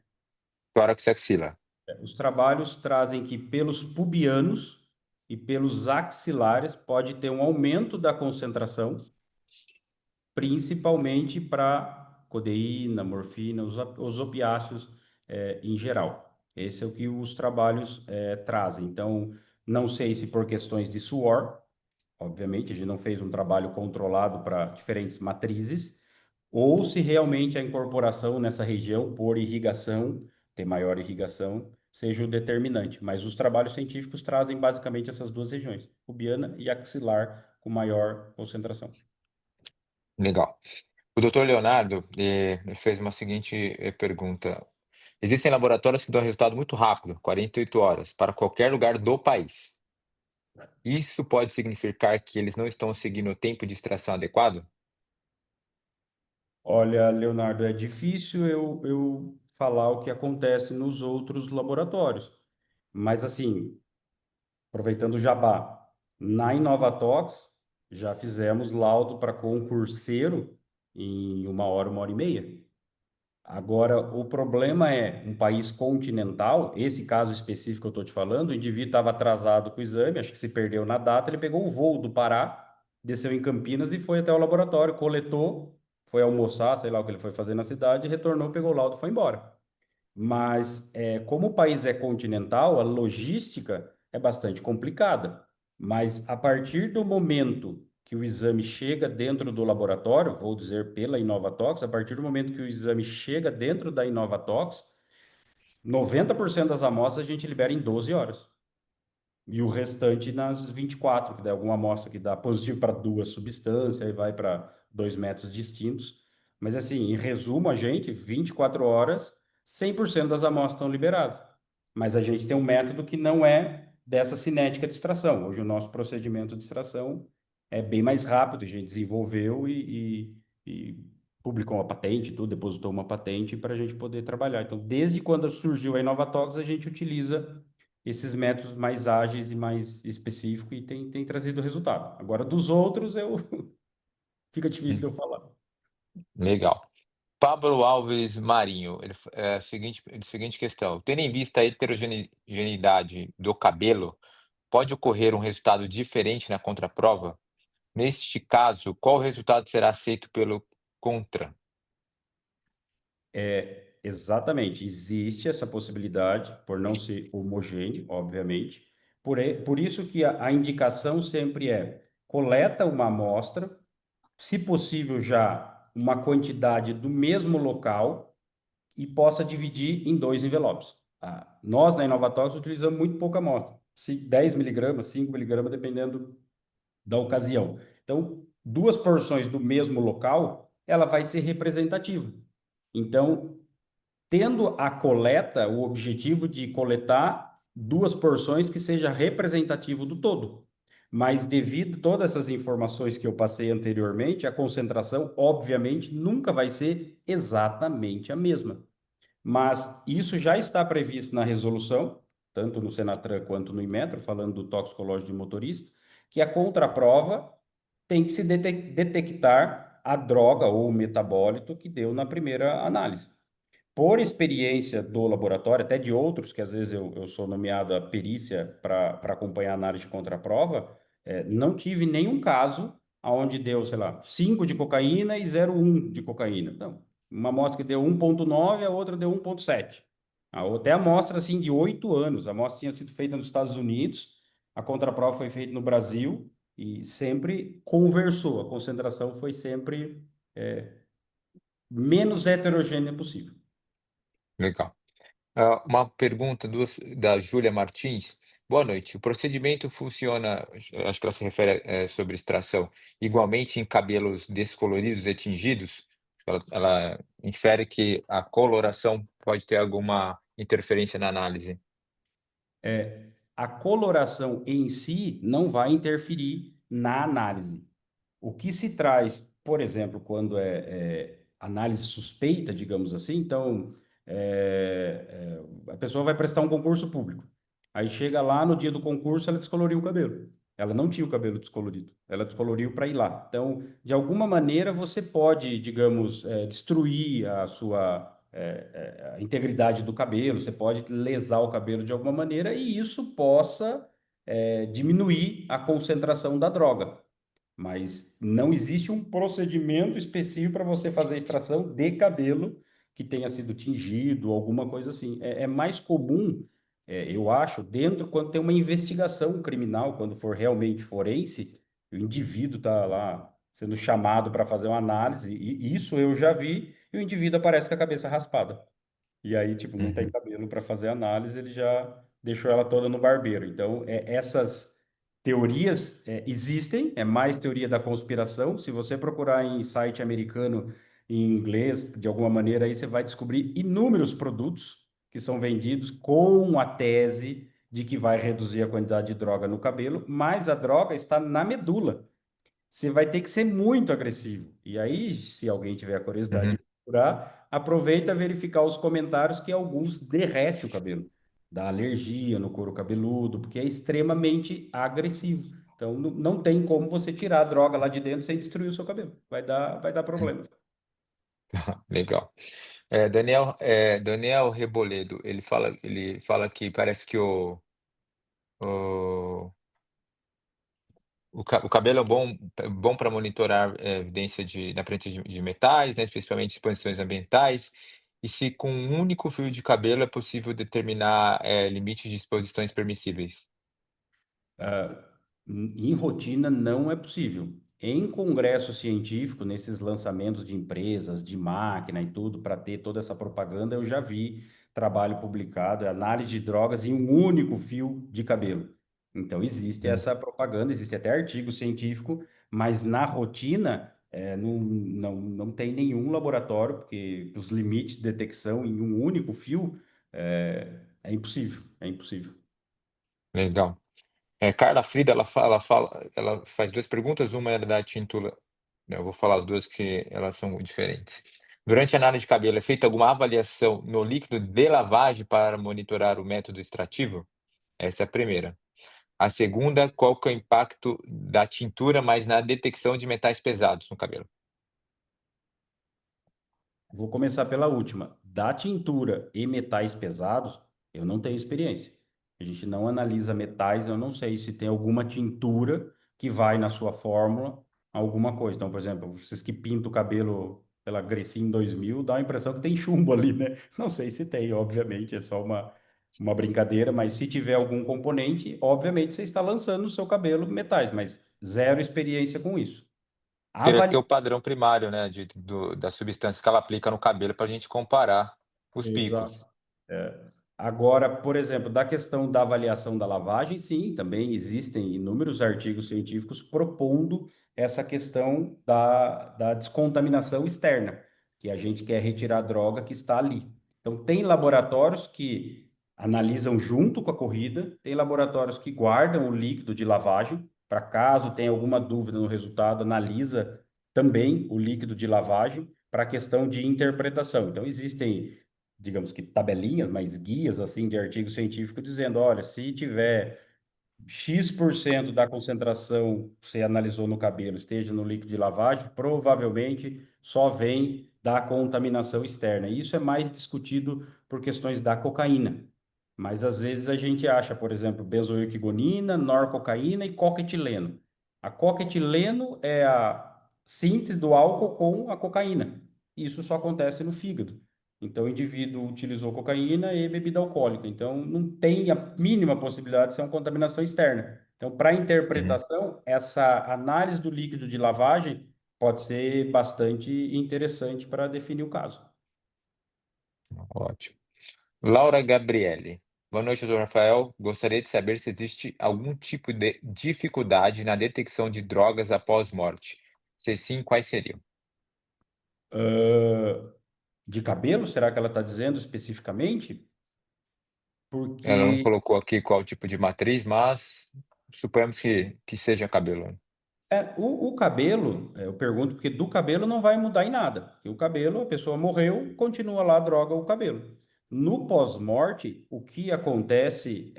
Tórax e axila. Os trabalhos trazem que pelos pubianos e pelos axilares pode ter um aumento da concentração, principalmente para codeína, morfina, os opiáceos em geral. Esse é o que os trabalhos trazem. Então, não sei se por questões de suor, obviamente, a gente não fez um trabalho controlado para diferentes matrizes, ou se realmente a incorporação nessa região por irrigação, ter maior irrigação, seja o determinante. Mas os trabalhos científicos trazem basicamente essas duas regiões, pubiana e axilar, com maior concentração. Legal. O doutor Leonardo me fez uma seguinte pergunta. Existem laboratórios que dão resultado muito rápido, 48 horas, para qualquer lugar do país. Isso pode significar que eles não estão seguindo o tempo de extração adequado? Olha, Leonardo, é difícil eu falar o que acontece nos outros laboratórios. Mas, assim, aproveitando o jabá, na Inovatox já fizemos laudo para concurseiro em uma hora e meia. Agora, o problema é um país continental, esse caso específico que eu estou te falando, o indivíduo estava atrasado com o exame, acho que se perdeu na data, ele pegou o voo do Pará, desceu em Campinas e foi até o laboratório, coletou, foi almoçar, sei lá o que ele foi fazer na cidade, retornou, pegou o laudo e foi embora. Mas, como o país é continental, a logística é bastante complicada. Mas, a partir do momento que o exame chega dentro do laboratório, vou dizer pela Inovatox, a partir do momento que o exame chega dentro da Inovatox, 90% das amostras a gente libera em 12 horas. E o restante nas 24, que dá alguma amostra que dá positivo para duas substâncias, aí vai para 2 métodos distintos. Mas assim, em resumo, a gente, 24 horas, 100% das amostras estão liberadas. Mas a gente tem um método que não é dessa cinética de extração. Hoje o nosso procedimento de extração é bem mais rápido, a gente desenvolveu e publicou uma patente, tudo, depositou uma patente para a gente poder trabalhar. Então, desde quando surgiu a Inovatox, a gente utiliza esses métodos mais ágeis e mais específicos e tem trazido resultado. Agora, dos outros, fica difícil de Hum, eu falar. Legal. Pablo Alves Marinho, seguinte questão. Tendo em vista a heterogeneidade do cabelo, pode ocorrer um resultado diferente na contraprova? Neste caso, qual resultado será aceito pelo contra? Exatamente, existe essa possibilidade, por não ser homogêneo, obviamente. Por isso que a indicação sempre é coleta uma amostra, se possível já uma quantidade do mesmo local e possa dividir em dois envelopes. Nós, na Inovatox, utilizamos muito pouca amostra, 10 miligramas, 5 miligramas, dependendo da ocasião. Então, duas porções do mesmo local, ela vai ser representativa. Então, tendo a coleta, o objetivo de coletar duas porções que seja representativo do todo. Mas devido a todas essas informações que eu passei anteriormente, a concentração, obviamente, nunca vai ser exatamente a mesma. Mas isso já está previsto na resolução, tanto no Senatran quanto no Inmetro, falando do toxicológico de motorista, que a contraprova tem que se detectar a droga ou o metabólito que deu na primeira análise. Por experiência do laboratório, até de outros, que às vezes eu sou nomeado a perícia para acompanhar a análise de contraprova, não tive nenhum caso onde deu, sei lá, 5 de cocaína e 0,1 de cocaína. Então, uma amostra que deu 1,9, a outra deu 1,7. Até a amostra, assim, de 8 anos. A amostra tinha sido feita nos Estados Unidos, a contraprova foi feita no Brasil e sempre conversou. A concentração foi sempre menos heterogênea possível. Legal. Uma pergunta da Júlia Martins. Boa noite. O procedimento funciona, acho que ela se refere, sobre extração, igualmente em cabelos descoloridos e tingidos? Ela infere que a coloração pode ter alguma interferência na análise. A coloração em si não vai interferir na análise. O que se traz, por exemplo, quando é análise suspeita, digamos assim, então a pessoa vai prestar um concurso público. Aí chega lá no dia do concurso, ela descoloriu o cabelo. Ela não tinha o cabelo descolorido, ela descoloriu para ir lá. Então, de alguma maneira, você pode, digamos, destruir a integridade do cabelo, você pode lesar o cabelo de alguma maneira e isso possa diminuir a concentração da droga. Mas não existe um procedimento específico para você fazer a extração de cabelo que tenha sido tingido, alguma coisa assim. É mais comum, eu acho, dentro quando tem uma investigação criminal, quando for realmente forense, o indivíduo está lá sendo chamado para fazer uma análise, e isso eu já vi, e o indivíduo aparece com a cabeça raspada. E aí, tipo, não tem Uhum, cabelo para fazer análise, ele já deixou ela toda no barbeiro. Então, essas teorias existem, é mais teoria da conspiração. Se você procurar em site americano em inglês, de alguma maneira, aí você vai descobrir inúmeros produtos que são vendidos com a tese de que vai reduzir a quantidade de droga no cabelo, mas a droga está na medula. Você vai ter que ser muito agressivo. E aí, se alguém tiver a curiosidade uhum. de procurar, aproveita verificar os comentários que alguns derrete o cabelo, dá alergia no couro cabeludo, porque é extremamente agressivo. Então, não tem como você tirar a droga lá de dentro sem destruir o seu cabelo. Vai dar problema. Legal. Daniel Reboledo, ele fala que parece que o o cabelo é bom para monitorar, evidência na frente de metais, né, especialmente exposições ambientais, e se com um único fio de cabelo é possível determinar, limites de exposições permissíveis. Ah, em rotina não é possível. Em congresso científico, nesses lançamentos de empresas, de máquina e tudo, para ter toda essa propaganda, eu já vi trabalho publicado, análise de drogas em um único fio de cabelo. Então, existe Hum, essa propaganda, existe até artigo científico, mas na rotina, não tem nenhum laboratório, porque os limites de detecção em um único fio é impossível, é impossível. legal. Carla Frida, ela faz 2 perguntas, uma é da tintura, eu vou falar as 2 que elas são diferentes. Durante a análise de cabelo, é feita alguma avaliação no líquido de lavagem para monitorar o método extrativo? Essa é a primeira. A segunda, qual que é o impacto da tintura, mas na detecção de metais pesados no cabelo? Vou começar pela última. Da tintura e metais pesados, eu não tenho experiência. A gente não analisa metais, eu não sei se tem alguma tintura que vai na sua fórmula, alguma coisa. Então, por exemplo, vocês que pintam o cabelo pela Grecin 2000, dá a impressão que tem chumbo ali, né? Não sei se tem, obviamente, é só uma brincadeira, mas se tiver algum componente, obviamente você está lançando no seu cabelo metais, mas zero experiência com isso. Teria que ter o padrão primário, né, das substâncias que ela aplica no cabelo para a gente comparar os Exato. picos. Agora, por exemplo, da questão da avaliação da lavagem, sim, também existem inúmeros artigos científicos propondo essa questão da descontaminação externa, que a gente quer retirar a droga que está ali. Então, tem laboratórios que analisam junto com a corrida, tem laboratórios que guardam o líquido de lavagem, para caso tenha alguma dúvida no resultado, analisa também o líquido de lavagem para a questão de interpretação. Então, existem, digamos que tabelinhas, mas guias assim de artigo científico dizendo, olha, se tiver X% da concentração que você analisou no cabelo esteja no líquido de lavagem, provavelmente só vem da contaminação externa. E isso é mais discutido por questões da cocaína. Mas às vezes a gente acha, por exemplo, benzoilquigonina, norcocaína e coquetileno. A coquetileno é a síntese do álcool com a cocaína. Isso só acontece no fígado. Então, o indivíduo utilizou cocaína e bebida alcoólica. Então, não tem a mínima possibilidade de ser uma contaminação externa. Então, para Uhum, interpretação, essa análise do líquido de lavagem pode ser bastante interessante para definir o caso. ótimo. Laura Gabriele. Boa noite, doutor Rafael. Gostaria de saber se existe algum tipo de dificuldade na detecção de drogas após morte. Se sim, quais seriam? Ah, de cabelo, será que ela está dizendo especificamente? Ela não Porque colocou aqui qual tipo de matriz, mas suponhamos que seja cabelo. o cabelo, eu pergunto porque do cabelo não vai mudar em nada. Porque o cabelo, a pessoa morreu, continua lá a droga, o cabelo. No pós-morte, o que acontece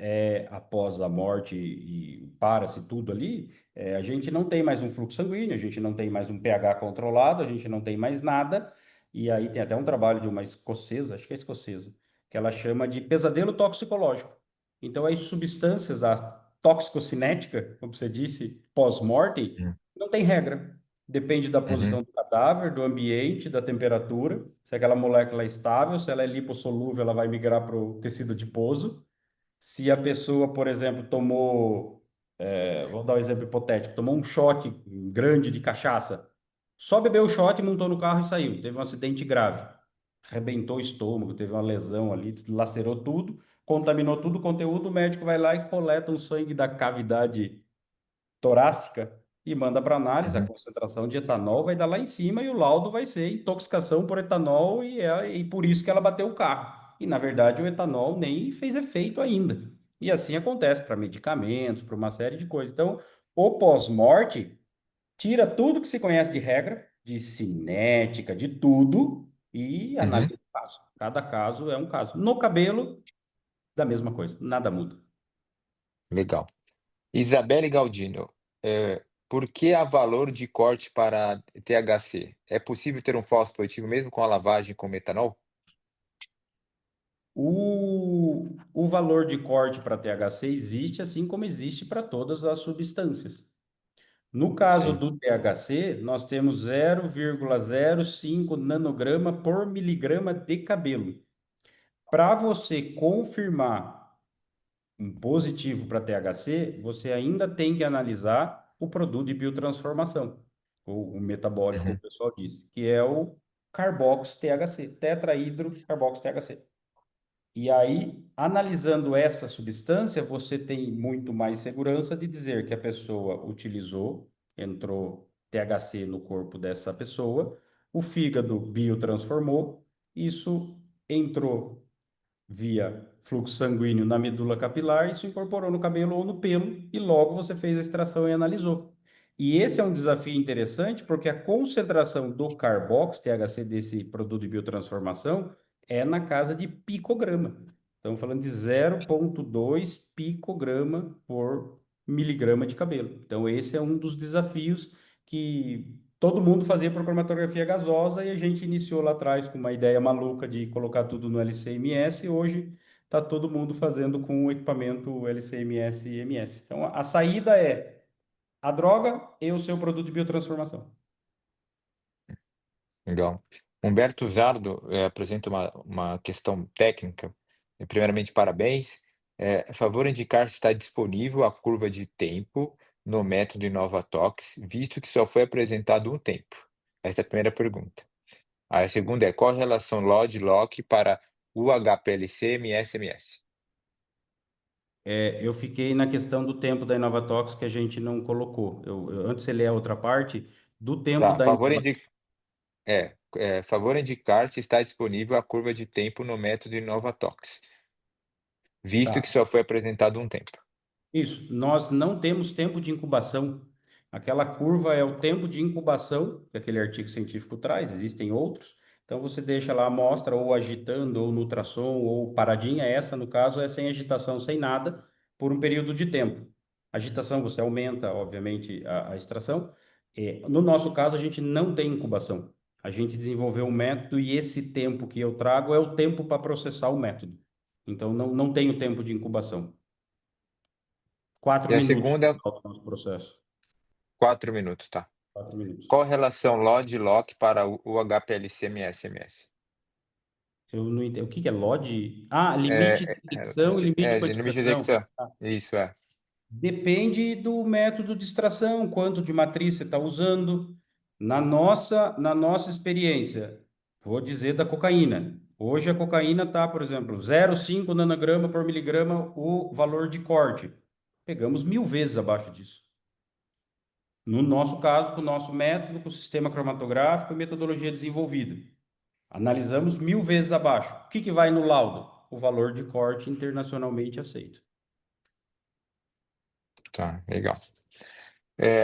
após a morte e para-se tudo ali, a gente não tem mais um fluxo sanguíneo, a gente não tem mais um pH controlado, a gente não tem mais nada. E aí tem até um trabalho de uma escocesa, acho que é escocesa, que ela chama de pesadelo toxicológico. Então, as substâncias, a toxicocinética, como você disse, pós-morte, Hum. não tem regra. Depende da Uhum, posição do cadáver, do ambiente, da temperatura. Se aquela molécula é estável, se ela é lipossolúvel, ela vai migrar para o tecido adiposo. Se a pessoa, por exemplo, tomou, vou dar um exemplo hipotético, tomou um shot grande de cachaça, só bebeu o shot, montou no carro e saiu. Teve um acidente grave, arrebentou o estômago, teve uma lesão ali, lacerou tudo, contaminou tudo o conteúdo, o médico vai lá e coleta um sangue da cavidade torácica e manda para análise, a uhum, concentração de etanol vai dar lá em cima e o laudo vai ser intoxicação por etanol e por isso que ela bateu o carro. E na verdade o etanol nem fez efeito ainda. E assim acontece para medicamentos, para uma série de coisas. Então, o pós-morte tira tudo que se conhece de regra, de cinética, de tudo e uhum. analisa o caso. Cada caso é um caso. No cabelo, da mesma coisa, nada muda. Legal. Isabelle Galdino. Por que há valor de corte para THC? É possível ter um falso positivo mesmo com a lavagem com metanol? O valor de corte para THC existe, assim como existe para todas as substâncias. No caso Sim. do THC, nós temos 0,05 nanograma por miligrama de cabelo. Para você confirmar um positivo para THC, você ainda tem que analisar o produto de biotransformação, ou o metabólico, como o Uhum, pessoal diz, que é o carbox-THC, tetrahidrocarbox-THC. E aí, analisando essa substância, você tem muito mais segurança de dizer que a pessoa utilizou, entrou THC no corpo dessa pessoa, o fígado biotransformou, isso entrou via fluxo sanguíneo na medula capilar, isso incorporou no cabelo ou no pelo, e logo você fez a extração e analisou. E esse é um desafio interessante, porque a concentração do carbox, THC, desse produto de biotransformação, é na casa de picograma. Estamos falando de 0,2 picograma por miligrama de cabelo. Então, esse é um dos desafios que todo mundo fazia por cromatografia gasosa e a gente iniciou lá atrás com uma ideia maluca de colocar tudo no LC-MS e hoje está todo mundo fazendo com o equipamento LC-MS e MS. Então, a saída é a droga e o seu produto de biotransformação. legal. Humberto Zardo apresenta uma questão técnica. Primeiramente, parabéns. A favor indicar se está disponível a curva de tempo no método InovaTox, visto que só foi apresentado um tempo. Essa é a primeira pergunta. A segunda é: qual a relação LOD-LOC para UHPLC-MS-MS? Eu fiquei na questão do tempo da Inovatox que a gente não colocou. Antes de você ler a outra parte, do tempo Tá, da favor indicar se está disponível a curva de tempo no método InovaTox, visto que Tá. só foi apresentado um tempo. Isso, nós não temos tempo de incubação. Aquela curva é o tempo de incubação que aquele artigo científico traz, existem outros. Então você deixa lá a amostra ou agitando, ou no ultrassom, ou paradinha. Essa, no caso, é sem agitação, sem nada, por um período de tempo. Agitação, você aumenta, obviamente, a extração. No nosso caso, a gente não tem incubação. A gente desenvolveu um método e esse tempo que eu trago é o tempo para processar o método. Então, não tem o tempo de incubação. Quatro E a minutos segunda, para o nosso processo. 4 minutos, tá. 4 minutos. Qual a relação LOD-LOC para o HPLC-MS-MS? Eu não entendo. O que que é LOD? Ah, limite de detecção e limite de Limite de quantificação. execução. Ah, Isso, é. depende do método de extração, quanto de matriz você está usando. Na nossa experiência, vou dizer da cocaína. Hoje a cocaína está, por exemplo, 0,5 nanograma por miligrama o valor de corte. Pegamos 1000 vezes abaixo disso. No nosso caso, com o nosso método, com o sistema cromatográfico e metodologia desenvolvida. Analisamos 1000 vezes abaixo. O que vai no laudo? O valor de corte internacionalmente aceito. Tá, legal.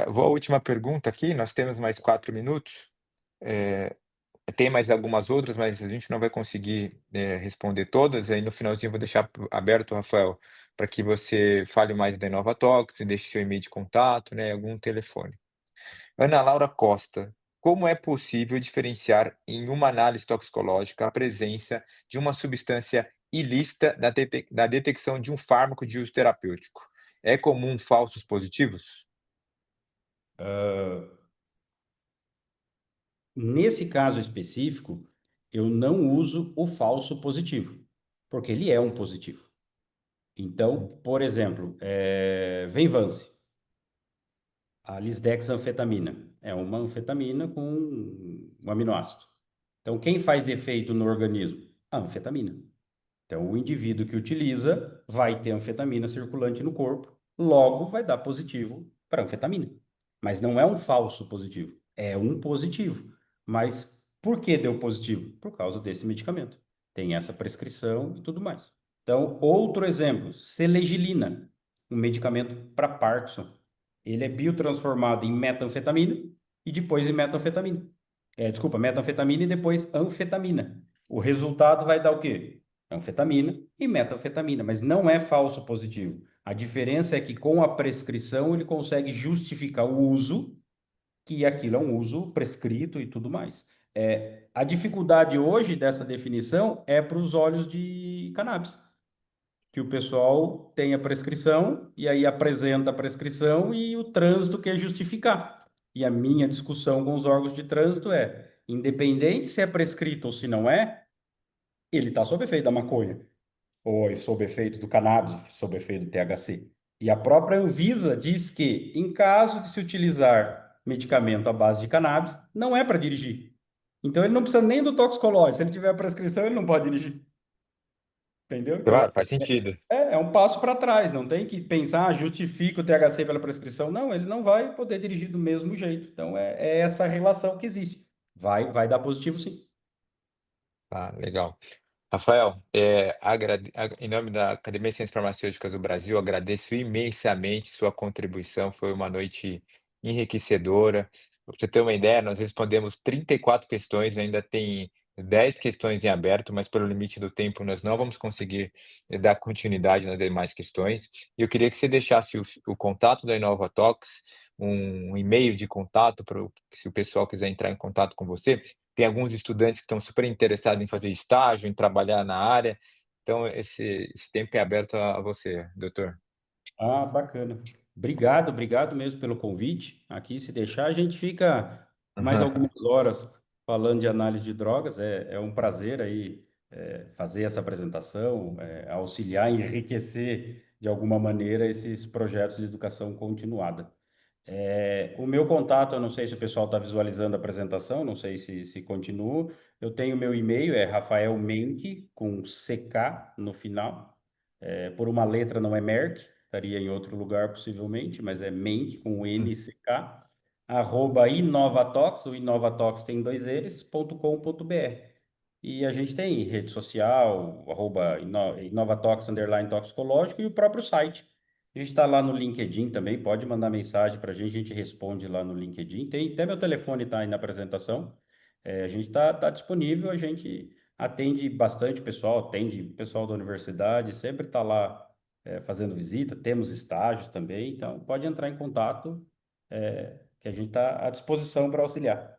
Vou à última pergunta aqui, nós temos mais 4 minutos. Eh, Tem mais algumas outras, mas a gente não vai conseguir, responder todas, aí no finalzinho eu vou deixar aberto, Rafael, para que você fale mais da Inovatox e deixe seu e-mail de contato, né, algum telefone. Ana Laura Costa: como é possível diferenciar em uma análise toxicológica a presença de uma substância ilícita na detecção de um fármaco de uso terapêutico? É comum falsos positivos? Nesse caso específico, eu não uso o falso positivo, porque ele é um positivo. Então, por exemplo, Venvance, a lisdexanfetamina, é uma anfetamina com um aminoácido. Então, quem faz efeito no organismo? A anfetamina. Então, o indivíduo que utiliza vai ter anfetamina circulante no corpo, logo vai dar positivo para anfetamina. Mas não é um falso positivo, é um positivo. Mas por que deu positivo? Por causa desse medicamento. Tem essa prescrição e tudo mais. Então, outro exemplo, selegilina, um medicamento para Parkinson. Ele é biotransformado em metanfetamina e depois em metanfetamina. Desculpa, metanfetamina e depois anfetamina. O resultado vai dar o quê? Anfetamina e metanfetamina, mas não é falso positivo. A diferença é que com a prescrição ele consegue justificar o uso, que aquilo é um uso prescrito e tudo mais. A dificuldade hoje dessa definição é para os óleos de cannabis, que o pessoal tem a prescrição e aí apresenta a prescrição e o trânsito quer justificar. E a minha discussão com os órgãos de trânsito é, independente se é prescrito ou se não é, ele está sob efeito da maconha ou sob efeito do cannabis, sob efeito do THC. E a própria Anvisa diz que, em caso de se utilizar medicamento à base de cannabis, não é para dirigir. Então, ele não precisa nem do toxicológico. Se ele tiver a prescrição, ele não pode dirigir. Entendeu? Então, Claro, faz sentido. é um passo para trás. Não tem que pensar, justifica o THC pela prescrição. Não, ele não vai poder dirigir do mesmo jeito. Então, é essa relação que existe. Vai dar positivo, sim. Tá, legal. Rafael, em nome da Academia de Ciências Farmacêuticas do Brasil, agradeço imensamente sua contribuição, foi uma noite enriquecedora. Pra você ter uma ideia, nós respondemos 34 questões, ainda tem 10 questões em aberto, mas pelo limite do tempo nós não vamos conseguir dar continuidade nas demais questões. E eu queria que você deixasse o contato da Inovatox, um e-mail de contato, se o pessoal quiser entrar em contato com você. Tem alguns estudantes que estão super interessados em fazer estágio, em trabalhar na área. Então, esse tempo é aberto a você, doutor. Ah, bacana. Obrigado mesmo pelo convite. Aqui, se deixar, a gente fica mais algumas horas falando de análise de drogas. É um prazer aí fazer essa apresentação, auxiliar, enriquecer de alguma maneira esses projetos de educação continuada. O meu contato, eu não sei se o pessoal está visualizando a apresentação, não sei se continua. Eu tenho meu e-mail, é Rafael Menck, com CK no final. Por uma letra não é Merck, estaria em outro lugar possivelmente, mas é Menck, com NCK, arroba Inovatox, o Inovatox tem dois eles, .com.br. E a gente tem rede social, arroba Inovatox, underline toxicológico, e o próprio site. A gente está lá no LinkedIn também, pode mandar mensagem para a gente responde lá no LinkedIn. Tem até meu telefone está aí na apresentação. A gente está disponível, a gente atende bastante pessoal, atende pessoal da universidade, sempre está lá fazendo visita, temos estágios também, então pode entrar em contato, que a gente está à disposição para auxiliar.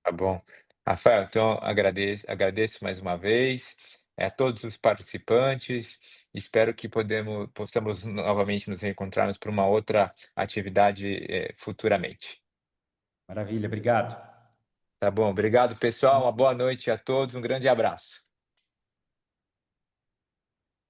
Tá bom. Rafael, então agradeço mais uma vez, a todos os participantes. Espero que possamos novamente nos reencontrarmos para uma outra atividade, futuramente. Maravilha, obrigado. Tá bom, obrigado pessoal, uma boa noite a todos, um grande abraço.